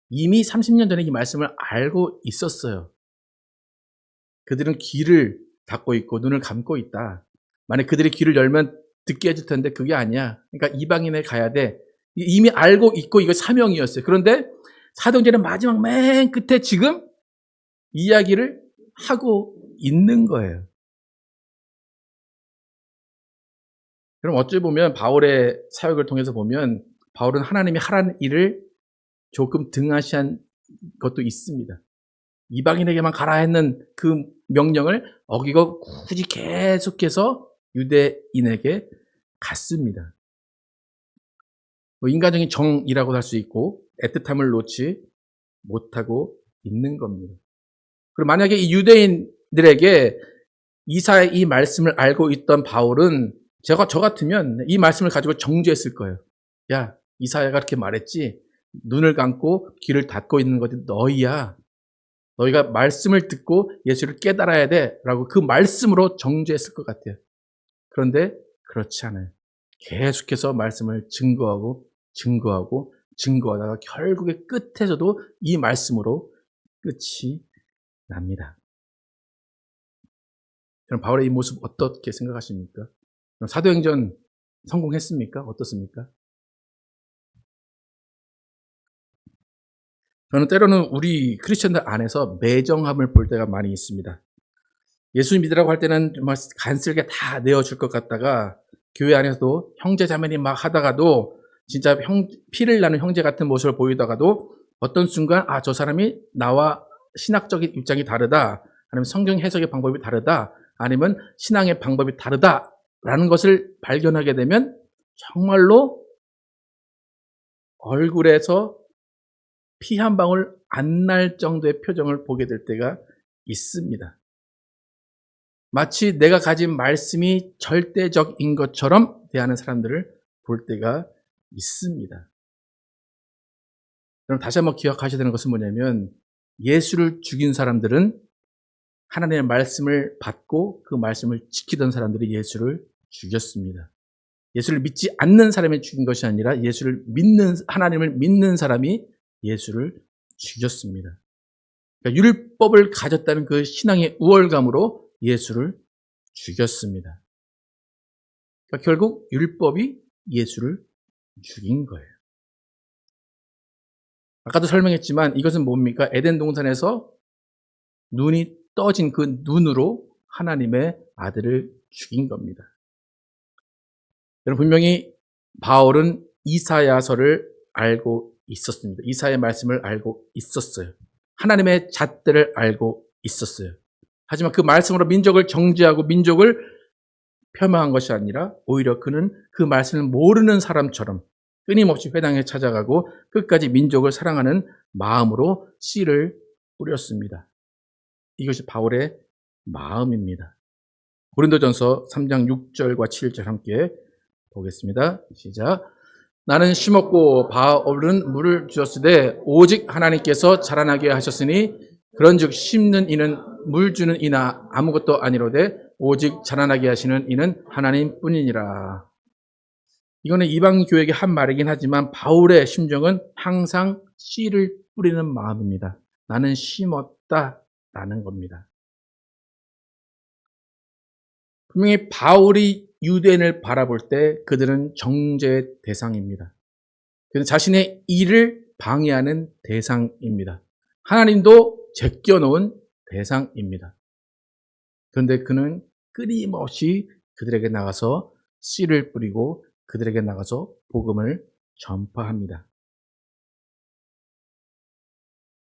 이미 30년 전에 이 말씀을 알고 있었어요. 그들은 귀를 닫고 있고 눈을 감고 있다. 만약 그들이 귀를 열면 듣게 해줄 텐데 그게 아니야. 그러니까 이방인에 가야 돼. 이미 알고 있고 이거 사명이었어요. 그런데 사도행전의 마지막 맨 끝에 지금 이야기를 하고 있는 거예요. 그럼 어찌 보면 바울의 사역을 통해서 보면 바울은 하나님이 하라는 일을 조금 등한시한 것도 있습니다. 이방인에게만 가라 했는 그 명령을 어기고 굳이 계속해서 유대인에게 갔습니다. 인간적인 정이라고 할 수 있고 애틋함을 놓지 못하고 있는 겁니다. 그리고 만약에 이 유대인들에게 이사야의 이 말씀을 알고 있던 바울은 저 같으면 이 말씀을 가지고 정죄했을 거예요. 야, 이사야가 그렇게 말했지. 눈을 감고 귀를 닫고 있는 것이 너희야. 너희가 말씀을 듣고 예수를 깨달아야 돼. 라고 그 말씀으로 정죄했을 것 같아요. 그런데 그렇지 않아요. 계속해서 말씀을 증거하다가 결국에 끝에서도 이 말씀으로 끝이 납니다. 여러분, 바울의 이 모습 어떻게 생각하십니까? 사도행전 성공했습니까? 어떻습니까? 저는 때로는 우리 크리스천들 안에서 매정함을 볼 때가 많이 있습니다. 예수 믿으라고 할 때는 정말 간쓸게 다 내어줄 것 같다가 교회 안에서도 형제 자매님 막 하다가도 진짜 피를 나는 형제 같은 모습을 보이다가도 어떤 순간 저 사람이 나와 신학적인 입장이 다르다, 아니면 성경 해석의 방법이 다르다, 아니면 신앙의 방법이 다르다라는 것을 발견하게 되면 정말로 얼굴에서 피 한 방울 안 날 정도의 표정을 보게 될 때가 있습니다. 마치 내가 가진 말씀이 절대적인 것처럼 대하는 사람들을 볼 때가 있습니다. 그럼 다시 한번 기억하셔야 되는 것은 뭐냐면, 예수를 죽인 사람들은 하나님의 말씀을 받고 그 말씀을 지키던 사람들이 예수를 죽였습니다. 예수를 믿지 않는 사람이 죽인 것이 아니라 하나님을 믿는 사람이 예수를 죽였습니다. 그러니까 율법을 가졌다는 그 신앙의 우월감으로 예수를 죽였습니다. 그러니까 결국 율법이 예수를 죽인 거예요. 아까도 설명했지만 이것은 뭡니까? 에덴 동산에서 눈이 떠진 그 눈으로 하나님의 아들을 죽인 겁니다. 여러분, 분명히 바울은 이사야서를 알고 있었습니다. 이사야의 말씀을 알고 있었어요. 하나님의 잣들을 알고 있었어요. 하지만 그 말씀으로 민족을 정죄하고 민족을 폄하한 것이 아니라 오히려 그는 그 말씀을 모르는 사람처럼 끊임없이 회당에 찾아가고 끝까지 민족을 사랑하는 마음으로 씨를 뿌렸습니다. 이것이 바울의 마음입니다. 고린도전서 3장 6절과 7절 함께 보겠습니다. 시작. 나는 심었고 바울은 물을 주었으되 오직 하나님께서 자라나게 하셨으니 그런즉 심는 이는 물 주는 이나 아무것도 아니로되 오직 자라나게 하시는 이는 하나님뿐이니라. 이거는 이방 교회의 한 말이긴 하지만 바울의 심정은 항상 씨를 뿌리는 마음입니다. 나는 심었다라는 겁니다. 분명히 바울이 유대인을 바라볼 때 그들은 정죄의 대상입니다. 그는 자신의 일을 방해하는 대상입니다. 하나님도 제껴놓은 대상입니다. 그런데 그는 끊임없이 그들에게 나가서 씨를 뿌리고 그들에게 나가서 복음을 전파합니다.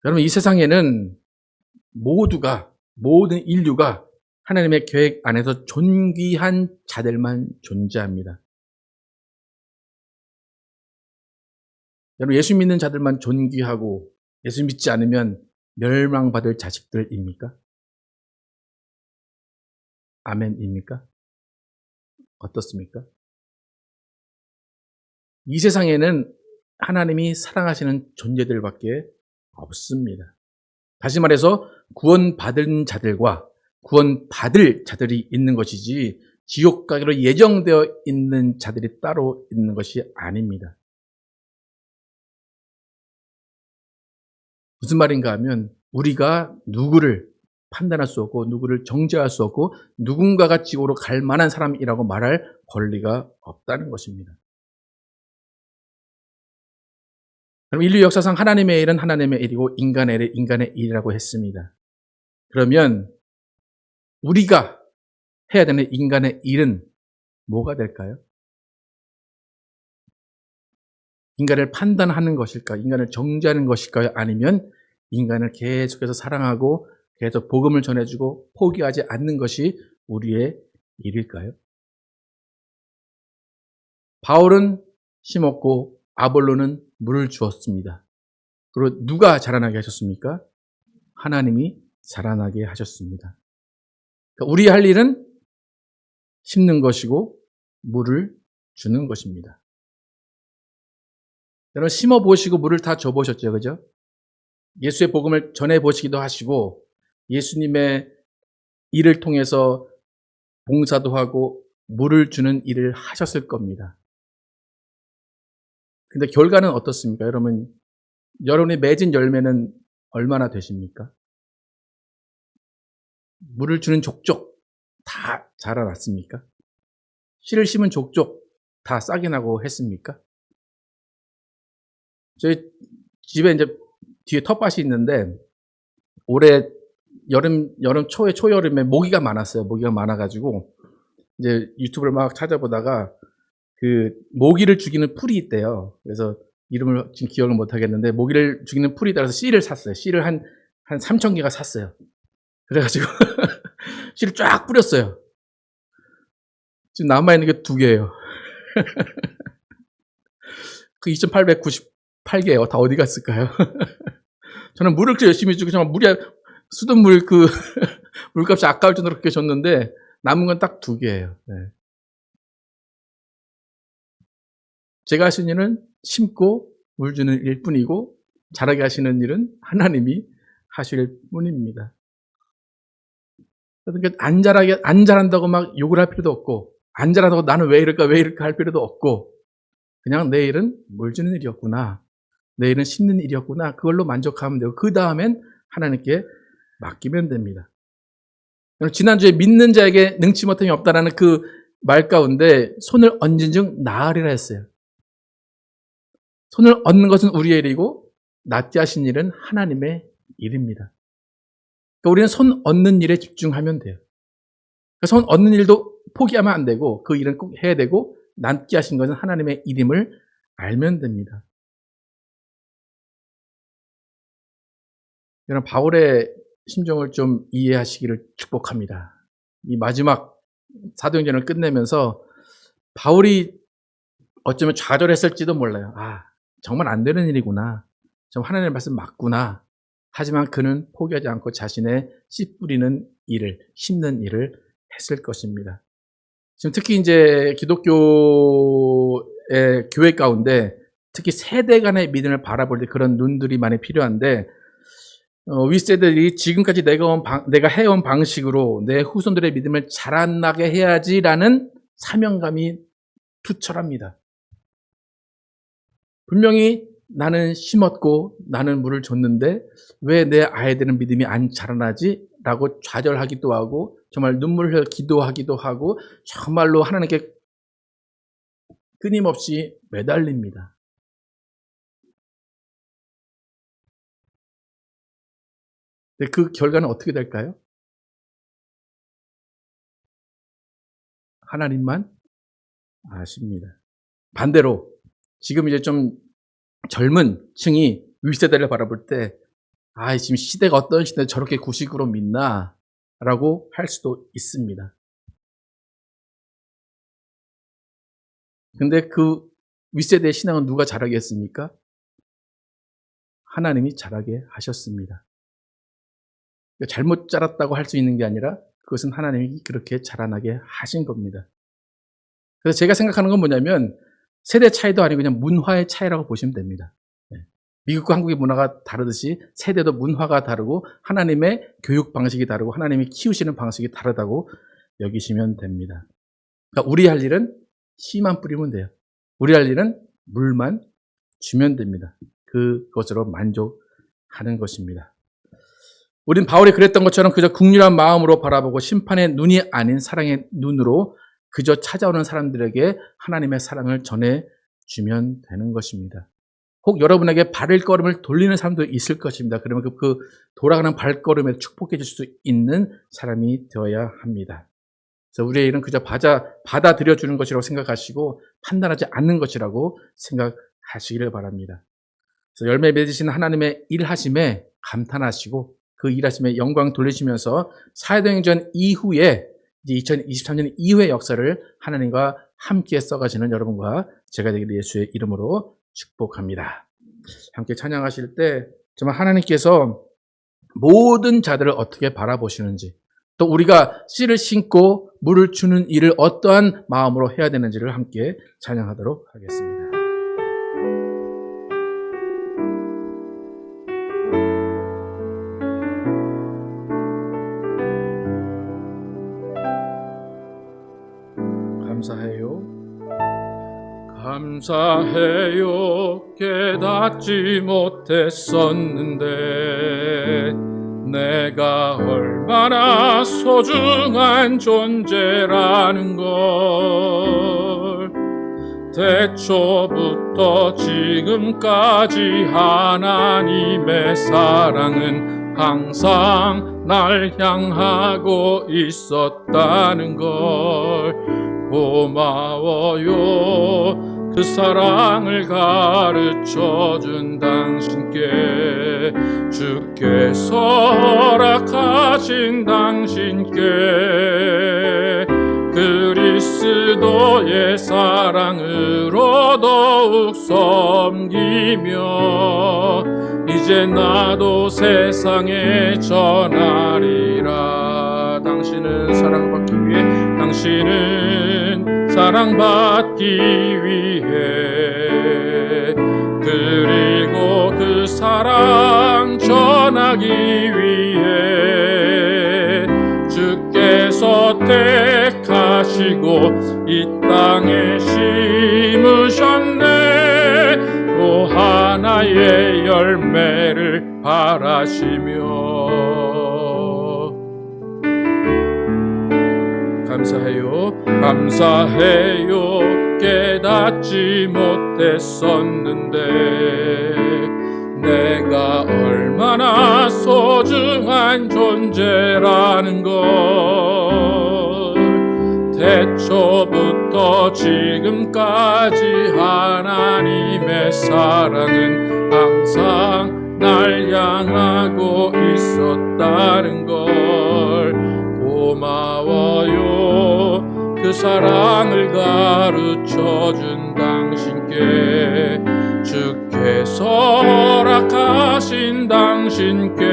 여러분, 이 세상에는 모든 인류가 하나님의 계획 안에서 존귀한 자들만 존재합니다. 여러분, 예수 믿는 자들만 존귀하고 예수 믿지 않으면 멸망받을 자식들입니까? 아멘입니까? 어떻습니까? 이 세상에는 하나님이 사랑하시는 존재들밖에 없습니다. 다시 말해서 구원받은 자들과 구원받을 자들이 있는 것이지 지옥 가기로 예정되어 있는 자들이 따로 있는 것이 아닙니다. 무슨 말인가 하면 우리가 누구를 판단할 수 없고 누구를 정죄할 수 없고 누군가가 지옥으로 갈 만한 사람이라고 말할 권리가 없다는 것입니다. 그럼 인류 역사상 하나님의 일은 하나님의 일이고 인간의 일은 인간의 일이라고 했습니다. 그러면 우리가 해야 되는 인간의 일은 뭐가 될까요? 인간을 판단하는 것일까요? 인간을 정죄하는 것일까요? 아니면 인간을 계속해서 사랑하고 계속 복음을 전해주고 포기하지 않는 것이 우리의 일일까요? 바울은 심었고 아볼로는 물을 주었습니다. 그리고 누가 자라나게 하셨습니까? 하나님이 자라나게 하셨습니다. 그러니까 우리 할 일은 심는 것이고 물을 주는 것입니다. 여러분, 심어보시고 물을 다 줘보셨죠, 그죠? 예수의 복음을 전해보시기도 하시고 예수님의 일을 통해서 봉사도 하고 물을 주는 일을 하셨을 겁니다. 근데 결과는 어떻습니까? 여러분이 맺은 열매는 얼마나 되십니까? 물을 주는 족족 다 자라났습니까? 씨를 심은 족족 다 싹이 나고 했습니까? 저희 집에 이제 뒤에 텃밭이 있는데 올해 여름 초여름에 모기가 많았어요. 모기가 많아가지고 이제 유튜브를 막 찾아보다가 그 모기를 죽이는 풀이 있대요. 그래서 이름을 지금 기억을 못 하겠는데 모기를 죽이는 풀이 따라서 씨를 샀어요. 씨를 한 3,000개가 샀어요. 그래가지고 씨를 쫙 뿌렸어요. 지금 남아있는 게 2개예요. 그 2,898개예요. 다 어디 갔을까요? 저는 물을 그렇게 열심히 주고 정말 수돗물 물값이 아까울 정도로 그렇게 줬는데 남은 건 딱 2개예요. 네. 제가 하시는 일은 심고 물 주는 일뿐이고 자라게 하시는 일은 하나님이 하실 뿐입니다. 그러니까 안 자란다고 막 욕을 할 필요도 없고 안 자란다고 나는 왜 이럴까 할 필요도 없고 그냥 내 일은 물 주는 일이었구나. 내 일은 심는 일이었구나. 그걸로 만족하면 되고 그 다음엔 하나님께 맡기면 됩니다. 지난주에 믿는 자에게 능치 못함이 없다라는 그 말 가운데 손을 얹은 즉 나으리라 했어요. 손을 얹는 것은 우리의 일이고 낫게 하신 일은 하나님의 일입니다. 그러니까 우리는 손 얹는 일에 집중하면 돼요. 그러니까 손 얹는 일도 포기하면 안 되고 그 일은 꼭 해야 되고 낫게 하신 것은 하나님의 일임을 알면 됩니다. 여러분 바울의 심정을 좀 이해하시기를 축복합니다. 이 마지막 사도행전을 끝내면서 바울이 어쩌면 좌절했을지도 몰라요. 정말 안 되는 일이구나. 정말 하나님의 말씀 맞구나. 하지만 그는 포기하지 않고 자신의 씨 뿌리는 일을, 심는 일을 했을 것입니다. 지금 특히 이제 기독교의 교회 가운데 특히 세대 간의 믿음을 바라볼 때 그런 눈들이 많이 필요한데 윗세대들이 지금까지 내가 해온 방식으로 내 후손들의 믿음을 자라나게 해야지라는 사명감이 투철합니다. 분명히 나는 심었고 나는 물을 줬는데 왜 내 아이들은 믿음이 안 자라나지? 라고 좌절하기도 하고 정말 눈물 흘려 기도하기도 하고 정말로 하나님께 끊임없이 매달립니다. 근데 그 결과는 어떻게 될까요? 하나님만 아십니다. 반대로 지금 이제 좀 젊은 층이 윗세대를 바라볼 때 지금 시대가 어떤 시대에 저렇게 구식으로 믿나? 라고 할 수도 있습니다. 근데 그 윗세대의 신앙은 누가 자라게 했습니까? 하나님이 자라게 하셨습니다. 잘못 자랐다고 할 수 있는 게 아니라 그것은 하나님이 그렇게 자라나게 하신 겁니다. 그래서 제가 생각하는 건 뭐냐면 세대 차이도 아니고 그냥 문화의 차이라고 보시면 됩니다. 미국과 한국의 문화가 다르듯이 세대도 문화가 다르고 하나님의 교육 방식이 다르고 하나님이 키우시는 방식이 다르다고 여기시면 됩니다. 그러니까 우리 할 일은 씨만 뿌리면 돼요. 우리 할 일은 물만 주면 됩니다. 그것으로 만족하는 것입니다. 우린 바울이 그랬던 것처럼 그저 국률한 마음으로 바라보고 심판의 눈이 아닌 사랑의 눈으로 그저 찾아오는 사람들에게 하나님의 사랑을 전해주면 되는 것입니다. 혹 여러분에게 발걸음을 돌리는 사람도 있을 것입니다. 그러면 그 돌아가는 발걸음에 축복해 줄 수 있는 사람이 되어야 합니다. 그래서 우리의 일은 그저 받아들여 주는 것이라고 생각하시고 판단하지 않는 것이라고 생각하시기를 바랍니다. 그래서 열매 맺으시는 하나님의 일하심에 감탄하시고 그 일하심에 영광 돌리시면서 사도행전 이후에 이제 2023년 이후의 역사를 하나님과 함께 써가시는 여러분과 제가 되기를 예수의 이름으로 축복합니다. 함께 찬양하실 때 정말 하나님께서 모든 자들을 어떻게 바라보시는지 또 우리가 씨를 심고 물을 주는 일을 어떠한 마음으로 해야 되는지를 함께 찬양하도록 하겠습니다. 감사해요 깨닫지 못했었는데 내가 얼마나 소중한 존재라는 걸 태초부터 지금까지 하나님의 사랑은 항상 날 향하고 있었다는 걸 고마워요. 그 사랑을 가르쳐준 당신께, 주께서 허락하신 당신께, 그리스도의 사랑으로 더욱 섬기며 이제 나도 세상에 전하리라. 당신은 사랑받기 위해, 당신은 사랑받기 위해, 그리고 그 사랑 전하기 위해 주께서 택하시고 이 땅에 심으셨네. 또 하나의 열매를 바라시며. 감사해요. 깨닫지 못했었는데 내가 얼마나 소중한 존재라는 걸, 태초부터 지금까지 하나님의 사랑은 항상 날 향하고 있었다는 걸. 고마워요. 그 사랑을 가르쳐준 당신께, 주께서 허락하신 당신께,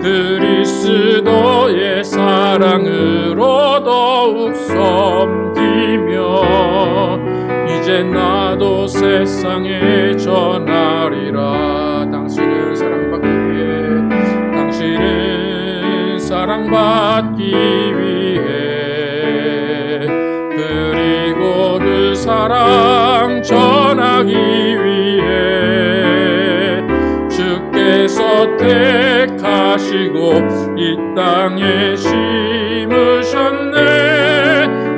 그리스도의 사랑으로 더욱 섬기며 이제 나도 세상에 전하리라. 당신은 사랑받기 위해, 당신은 사랑받기 위해, 그리고 그 사랑 전하기 위해 주께서 택하시고 이 땅에 심으셨네.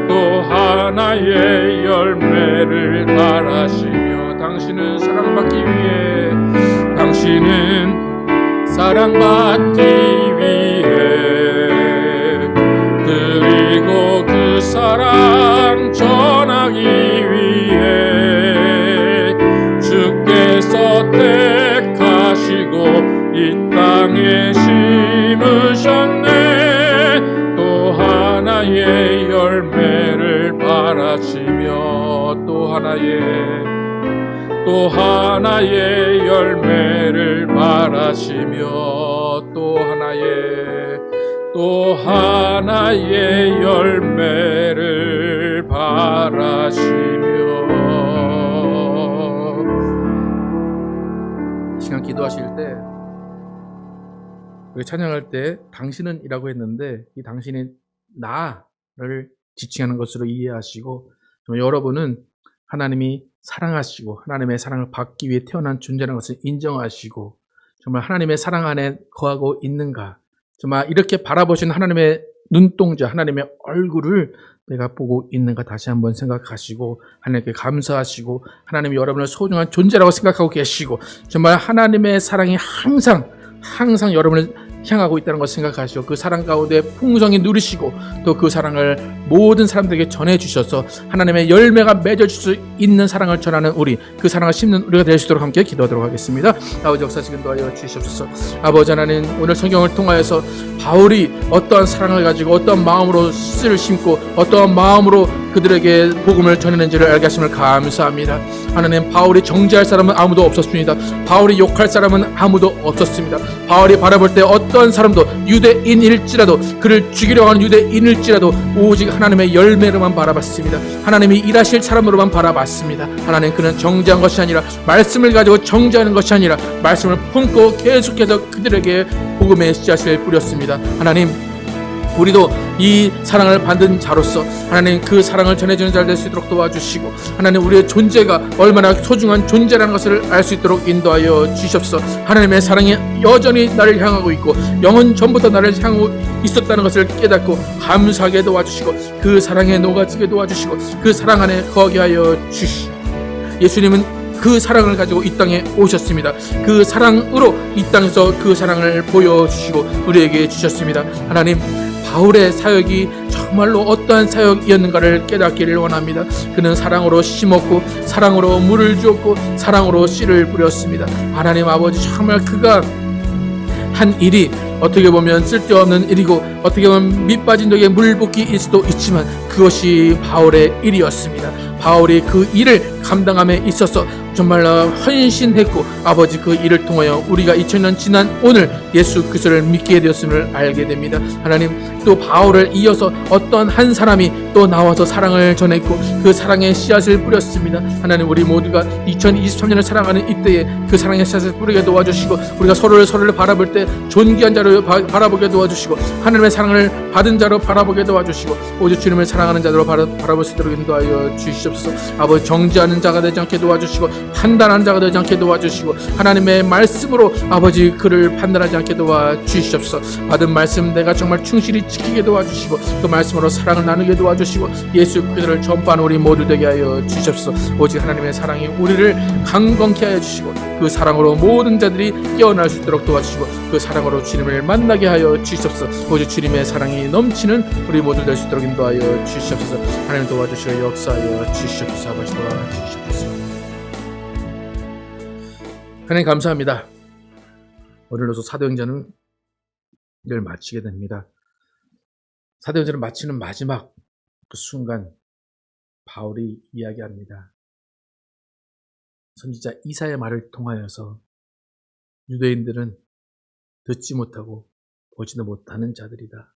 또 하나의 열매를 바라시며. 당신은 사랑받기 위해, 당신은 사랑받기 위해, 그리고 그 사랑 전하기 위해 주께서 택하시고 이 땅에 심으셨네. 또 하나의 열매를 바라시며, 또 하나의 열매를 바라시며, 또 하나의 열매를 바라시며. 시간 기도하실 때, 우리 찬양할 때 당신은 이라고 했는데 이 당신이 나를 지칭하는 것으로 이해하시고, 여러분은 하나님이 사랑하시고 하나님의 사랑을 받기 위해 태어난 존재라는 것을 인정하시고, 정말 하나님의 사랑 안에 거하고 있는가, 정말 이렇게 바라보시는 하나님의 눈동자, 하나님의 얼굴을 내가 보고 있는가 다시 한번 생각하시고, 하나님께 감사하시고, 하나님이 여러분을 소중한 존재라고 생각하고 계시고, 정말 하나님의 사랑이 항상 여러분을 향하고 있다는 것을 생각하시고, 그 사랑 가운데 풍성히 누리시고, 또 그 사랑을 모든 사람들에게 전해주셔서 하나님의 열매가 맺어질 수 있는 사랑을 전하는 우리, 그 사랑을 심는 우리가 될 수 있도록 함께 기도하도록 하겠습니다. 아버지 역사 지금 도하여 주시옵소서. 아버지 하나님, 오늘 성경을 통하여서 바울이 어떠한 사랑을 가지고 어떠한 마음으로 씨를 심고 어떠한 마음으로 그들에게 복음을 전했는지를 알게 하심을 감사합니다. 하나님, 바울이 정죄할 사람은 아무도 없었습니다. 바울이 욕할 사람은 아무도 없었습니다. 바울이 바라볼 때 어떤 사람도, 유대인일지라도, 그를 죽이려고 하는 유대인일지라도 오직 하나님의 열매로만 바라봤습니다. 하나님이 일하실 사람으로만 바라봤습니다. 하나님, 그는 정죄한 것이 아니라, 말씀을 가지고 정죄하는 것이 아니라 말씀을 품고 계속해서 그들에게 복음의 씨앗을 뿌렸습니다. 하나님, 우리도 이 사랑을 받은 자로서 하나님 그 사랑을 전해주는 자 될 수 있도록 도와주시고, 하나님 우리의 존재가 얼마나 소중한 존재라는 것을 알 수 있도록 인도하여 주시옵소서. 하나님의 사랑이 여전히 나를 향하고 있고 영원 전부터 나를 향하고 있었다는 것을 깨닫고 감사하게 도와주시고, 그 사랑에 녹아지게 도와주시고, 그 사랑 안에 거하게 하여 주시옵소서. 예수님은 그 사랑을 가지고 이 땅에 오셨습니다. 그 사랑으로 이 땅에서 그 사랑을 보여주시고 우리에게 주셨습니다. 하나님, 바울의 사역이 정말로 어떠한 사역이었는가를 깨닫기를 원합니다. 그는 사랑으로 심었고 사랑으로 물을 주었고 사랑으로 씨를 뿌렸습니다. 하나님 아버지, 정말 그가 한 일이 어떻게 보면 쓸데없는 일이고 어떻게 보면 밑빠진 독에 물 붓기일 수도 있지만 그것이 바울의 일이었습니다. 바울이 그 일을 감당함에 있어서 정말로 헌신했고 아버지, 그 일을 통하여 우리가 2000년 지난 오늘 예수 그리스도를 믿게 되었음을 알게 됩니다. 하나님, 또 바울을 이어서 어떤 한 사람이 또 나와서 사랑을 전했고 그 사랑의 씨앗을 뿌렸습니다. 하나님, 우리 모두가 2023년을 살아가는 이때에 그 사랑의 씨앗을 뿌리게 도와주시고 우리가 서로를 바라볼 때 존귀한 자로 바라보게 도와주시고 하나님의 사랑을 받은 자로 바라보게 도와주시고 오직 주님을 사랑하는 자로 바라볼 수 있도록 인도하여 주시옵소서. 아버지, 정죄하는 자가 되지 않게 도와주시고 판단하는 자가 되지 않게 도와주시고 하나님의 말씀으로 아버지 그를 판단하지 않게 도와주시옵소서. 받은 말씀 내가 정말 충실히 지키게 도와주시고 그 말씀으로 사랑을 나누게 도와주시고 예수 그리스도를 전파하는 우리 모두 되게 하여 주시옵소서. 오직 하나님의 사랑이 우리를 강건케 하여 주시고 그 사랑으로 모든 자들이 깨어날 수 있도록 도와주시고 그 사랑으로 주님을 만나게 하여 주시옵소서. 오직 주님의 사랑이 넘치는 우리 모두 될 수 있도록 인도하여 주시옵소서. 하나님 도와주시고 역사하여 주시옵소서. 아버지 도와주시옵소서. 하나님 감사합니다. 오늘로서 사도행전은 늘 마치게 됩니다. 사도행전을 마치는 마지막 그 순간 바울이 이야기합니다. 선지자 이사야의 말을 통하여서 유대인들은 듣지 못하고 보지도 못하는 자들이다.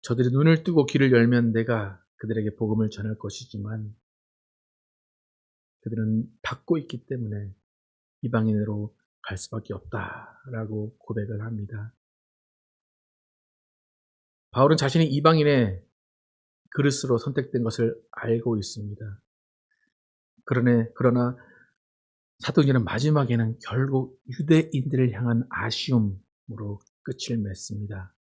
저들이 눈을 뜨고 귀를 열면 내가 그들에게 복음을 전할 것이지만 그들은 닫고 있기 때문에 이방인으로 갈 수밖에 없다라고 고백을 합니다. 바울은 자신이 이방인의 그릇으로 선택된 것을 알고 있습니다. 그러나 사도행전의 마지막에는 결국 유대인들을 향한 아쉬움으로 끝을 맺습니다.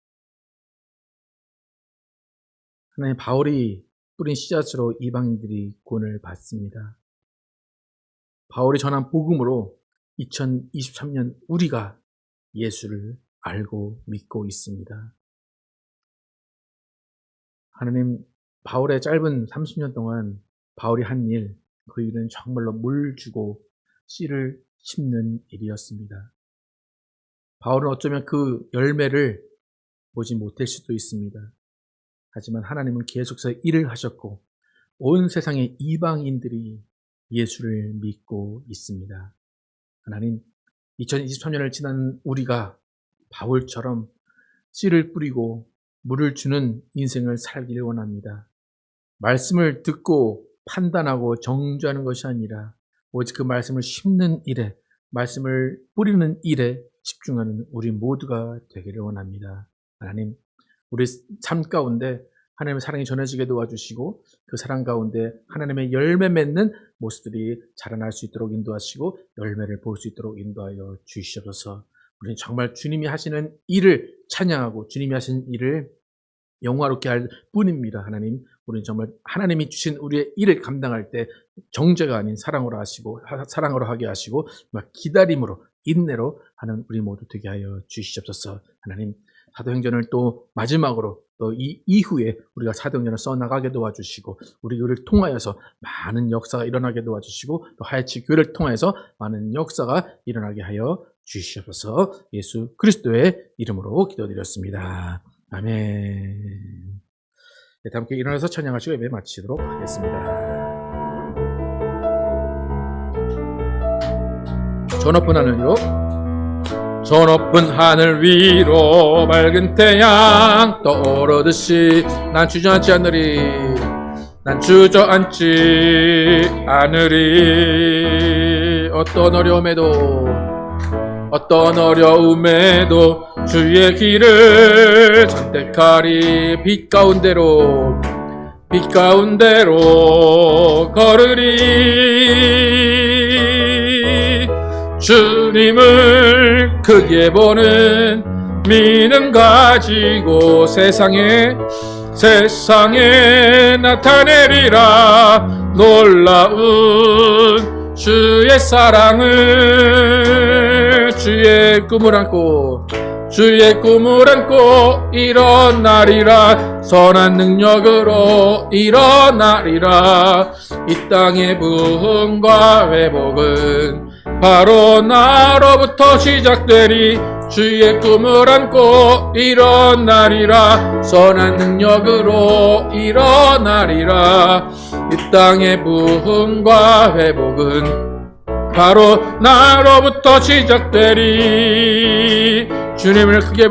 하나님, 바울이 뿌린 씨앗으로 이방인들이 구원을 받습니다. 바울이 전한 복음으로 2023년 우리가 예수를 알고 믿고 있습니다. 하나님, 바울의 짧은 30년 동안 바울이 한 일, 그 일은 정말로 물 주고 씨를 심는 일이었습니다. 바울은 어쩌면 그 열매를 보지 못할 수도 있습니다. 하지만 하나님은 계속해서 일을 하셨고 온 세상의 이방인들이 예수를 믿고 있습니다. 하나님, 2023년을 지난 우리가 바울처럼 씨를 뿌리고 물을 주는 인생을 살기를 원합니다. 말씀을 듣고 판단하고 정죄하는 것이 아니라 오직 그 말씀을 심는 일에, 말씀을 뿌리는 일에 집중하는 우리 모두가 되기를 원합니다. 하나님, 우리 삶 가운데 하나님의 사랑이 전해지게 도와주시고 그 사랑 가운데 하나님의 열매 맺는 모습들이 자라날 수 있도록 인도하시고 열매를 볼 수 있도록 인도하여 주시옵소서. 우리는 정말 주님이 하시는 일을 찬양하고 주님이 하시는 일을 영화롭게 할 뿐입니다. 하나님, 우리는 정말 하나님이 주신 우리의 일을 감당할 때 정죄가 아닌 사랑으로 하시고 사랑으로 하게 하시고 기다림으로 인내로 하는 우리 모두 되게 하여 주시옵소서. 하나님, 사도행전을 또 마지막으로 또 이 이후에 우리가 사도행전을 써나가게 도와주시고 우리를 통하여서 많은 역사가 일어나게 도와주시고 또 하여치 교회를 통해서 많은 역사가 일어나게 하여 주시옵소서. 예수 그리스도의 이름으로 기도드렸습니다. 아멘. 네, 함께 일어나서 찬양하시고 예배 마치도록 하겠습니다. 저 높은 하늘 위로, 저 높은 하늘 위로 맑은 태양 떠오르듯이 난 주저앉지 않으리. 난 주저앉지 않으리. 어떤 어려움에도 주의 길을 선택하리. 빛 가운데로 걸으리. 주님을 크게 보는 믿음 가지고 세상에 나타내리라. 놀라운 주의 사랑을 주의 꿈을 안고 주의 꿈을 안고 일어나리라. 선한 능력으로 일어나리라. 이 땅의 부흥과 회복은 바로 나로부터 시작되리. 주의 꿈을 안고 일어나리라. 선한 능력으로 일어나리라. 이 땅의 부흥과 회복은 바로 나로부터 시작되리. 주님을 크게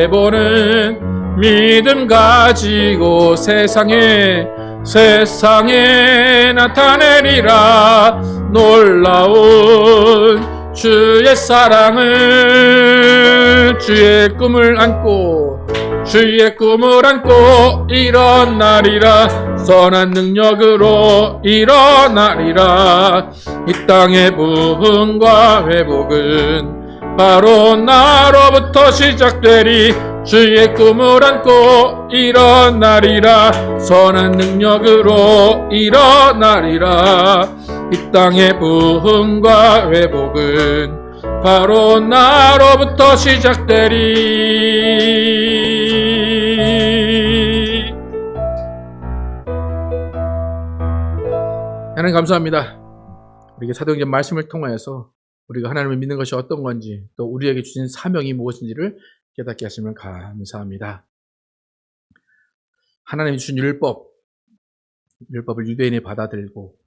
보는 믿음 가지고 세상에 나타내리라. 놀라운 주의 사랑을 주의 꿈을 안고 일어나리라. 선한 능력으로 일어나리라. 이 땅의 부흥과 회복은 바로 나로부터 시작되리. 주의 꿈을 안고 일어나리라. 선한 능력으로 일어나리라. 이 땅의 부흥과 회복은 바로 나로부터 시작되리. 하나님 감사합니다. 우리에게 사도행전 말씀을 통하여서 우리가 하나님을 믿는 것이 어떤 건지, 또 우리에게 주신 사명이 무엇인지를 깨닫게 하시면 감사합니다. 하나님이 주신 율법을 유대인이 받아들고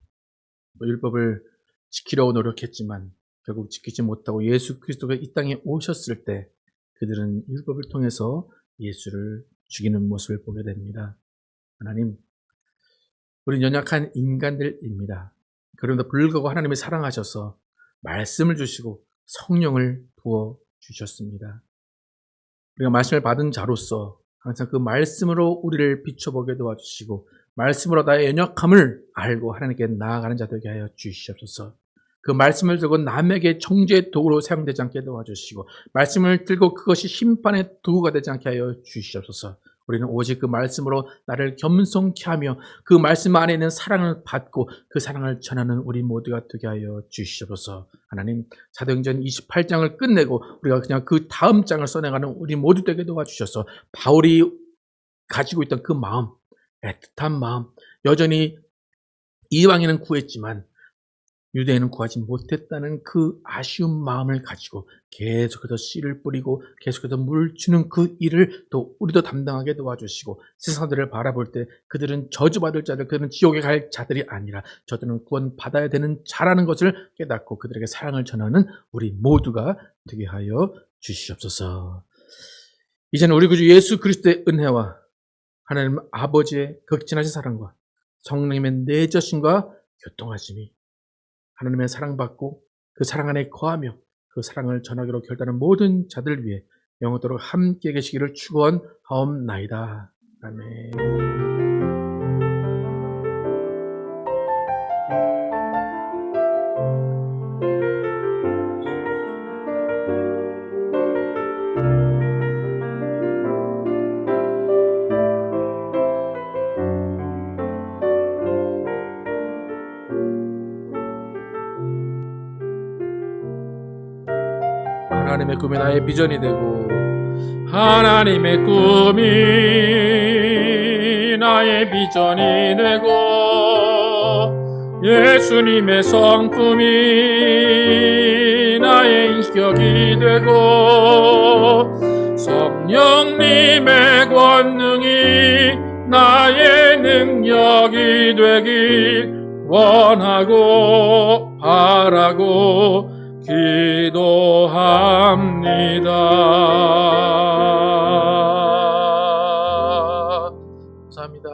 또 율법을 지키려고 노력했지만 결국 지키지 못하고 예수 그리스도가 이 땅에 오셨을 때 그들은 율법을 통해서 예수를 죽이는 모습을 보게 됩니다. 하나님, 우리는 연약한 인간들입니다. 그럼에도 불구하고 하나님이 사랑하셔서 말씀을 주시고 성령을 부어주셨습니다. 우리가 말씀을 받은 자로서 항상 그 말씀으로 우리를 비춰보게 도와주시고 말씀으로 나의 연약함을 알고 하나님께 나아가는 자 되게 하여 주시옵소서. 그 말씀을 들고 남에게 정죄의 도구로 사용되지 않게 도와주시고 말씀을 들고 그것이 심판의 도구가 되지 않게 하여 주시옵소서. 우리는 오직 그 말씀으로 나를 겸손케 하며 그 말씀 안에 있는 사랑을 받고 그 사랑을 전하는 우리 모두가 되게 하여 주시옵소서. 하나님, 사도행전 28장을 끝내고 우리가 그냥 그 다음 장을 써내가는 우리 모두 되게 도와주셔서 바울이 가지고 있던 그 마음, 애틋한 마음, 여전히 이방인은 구했지만 유대인은 구하지 못했다는 그 아쉬운 마음을 가지고 계속해서 씨를 뿌리고 계속해서 물 주는 그 일을 또 우리도 담당하게 도와주시고 세상들을 바라볼 때 그들은 저주받을 자들, 그들은 지옥에 갈 자들이 아니라 저들은 구원받아야 되는 자라는 것을 깨닫고 그들에게 사랑을 전하는 우리 모두가 되게 하여 주시옵소서. 이제는 우리 구주 예수 그리스도의 은혜와 하나님 아버지의 극진하신 사랑과 성령님의 내저신과 교통하심이 하나님의 사랑받고 그 사랑 안에 거하며 그 사랑을 전하기로 결단한 모든 자들 위해 영원토록 함께 계시기를 축원하옵나이다. 아멘. 하나님의 꿈이 나의 비전이 되고 하나님의 꿈이 나의 비전이 되고 예수님의 성품이 나의 인격이 되고 성령님의 권능이 나의 능력이 되길 원하고 바라고 기도합니다. 감사합니다.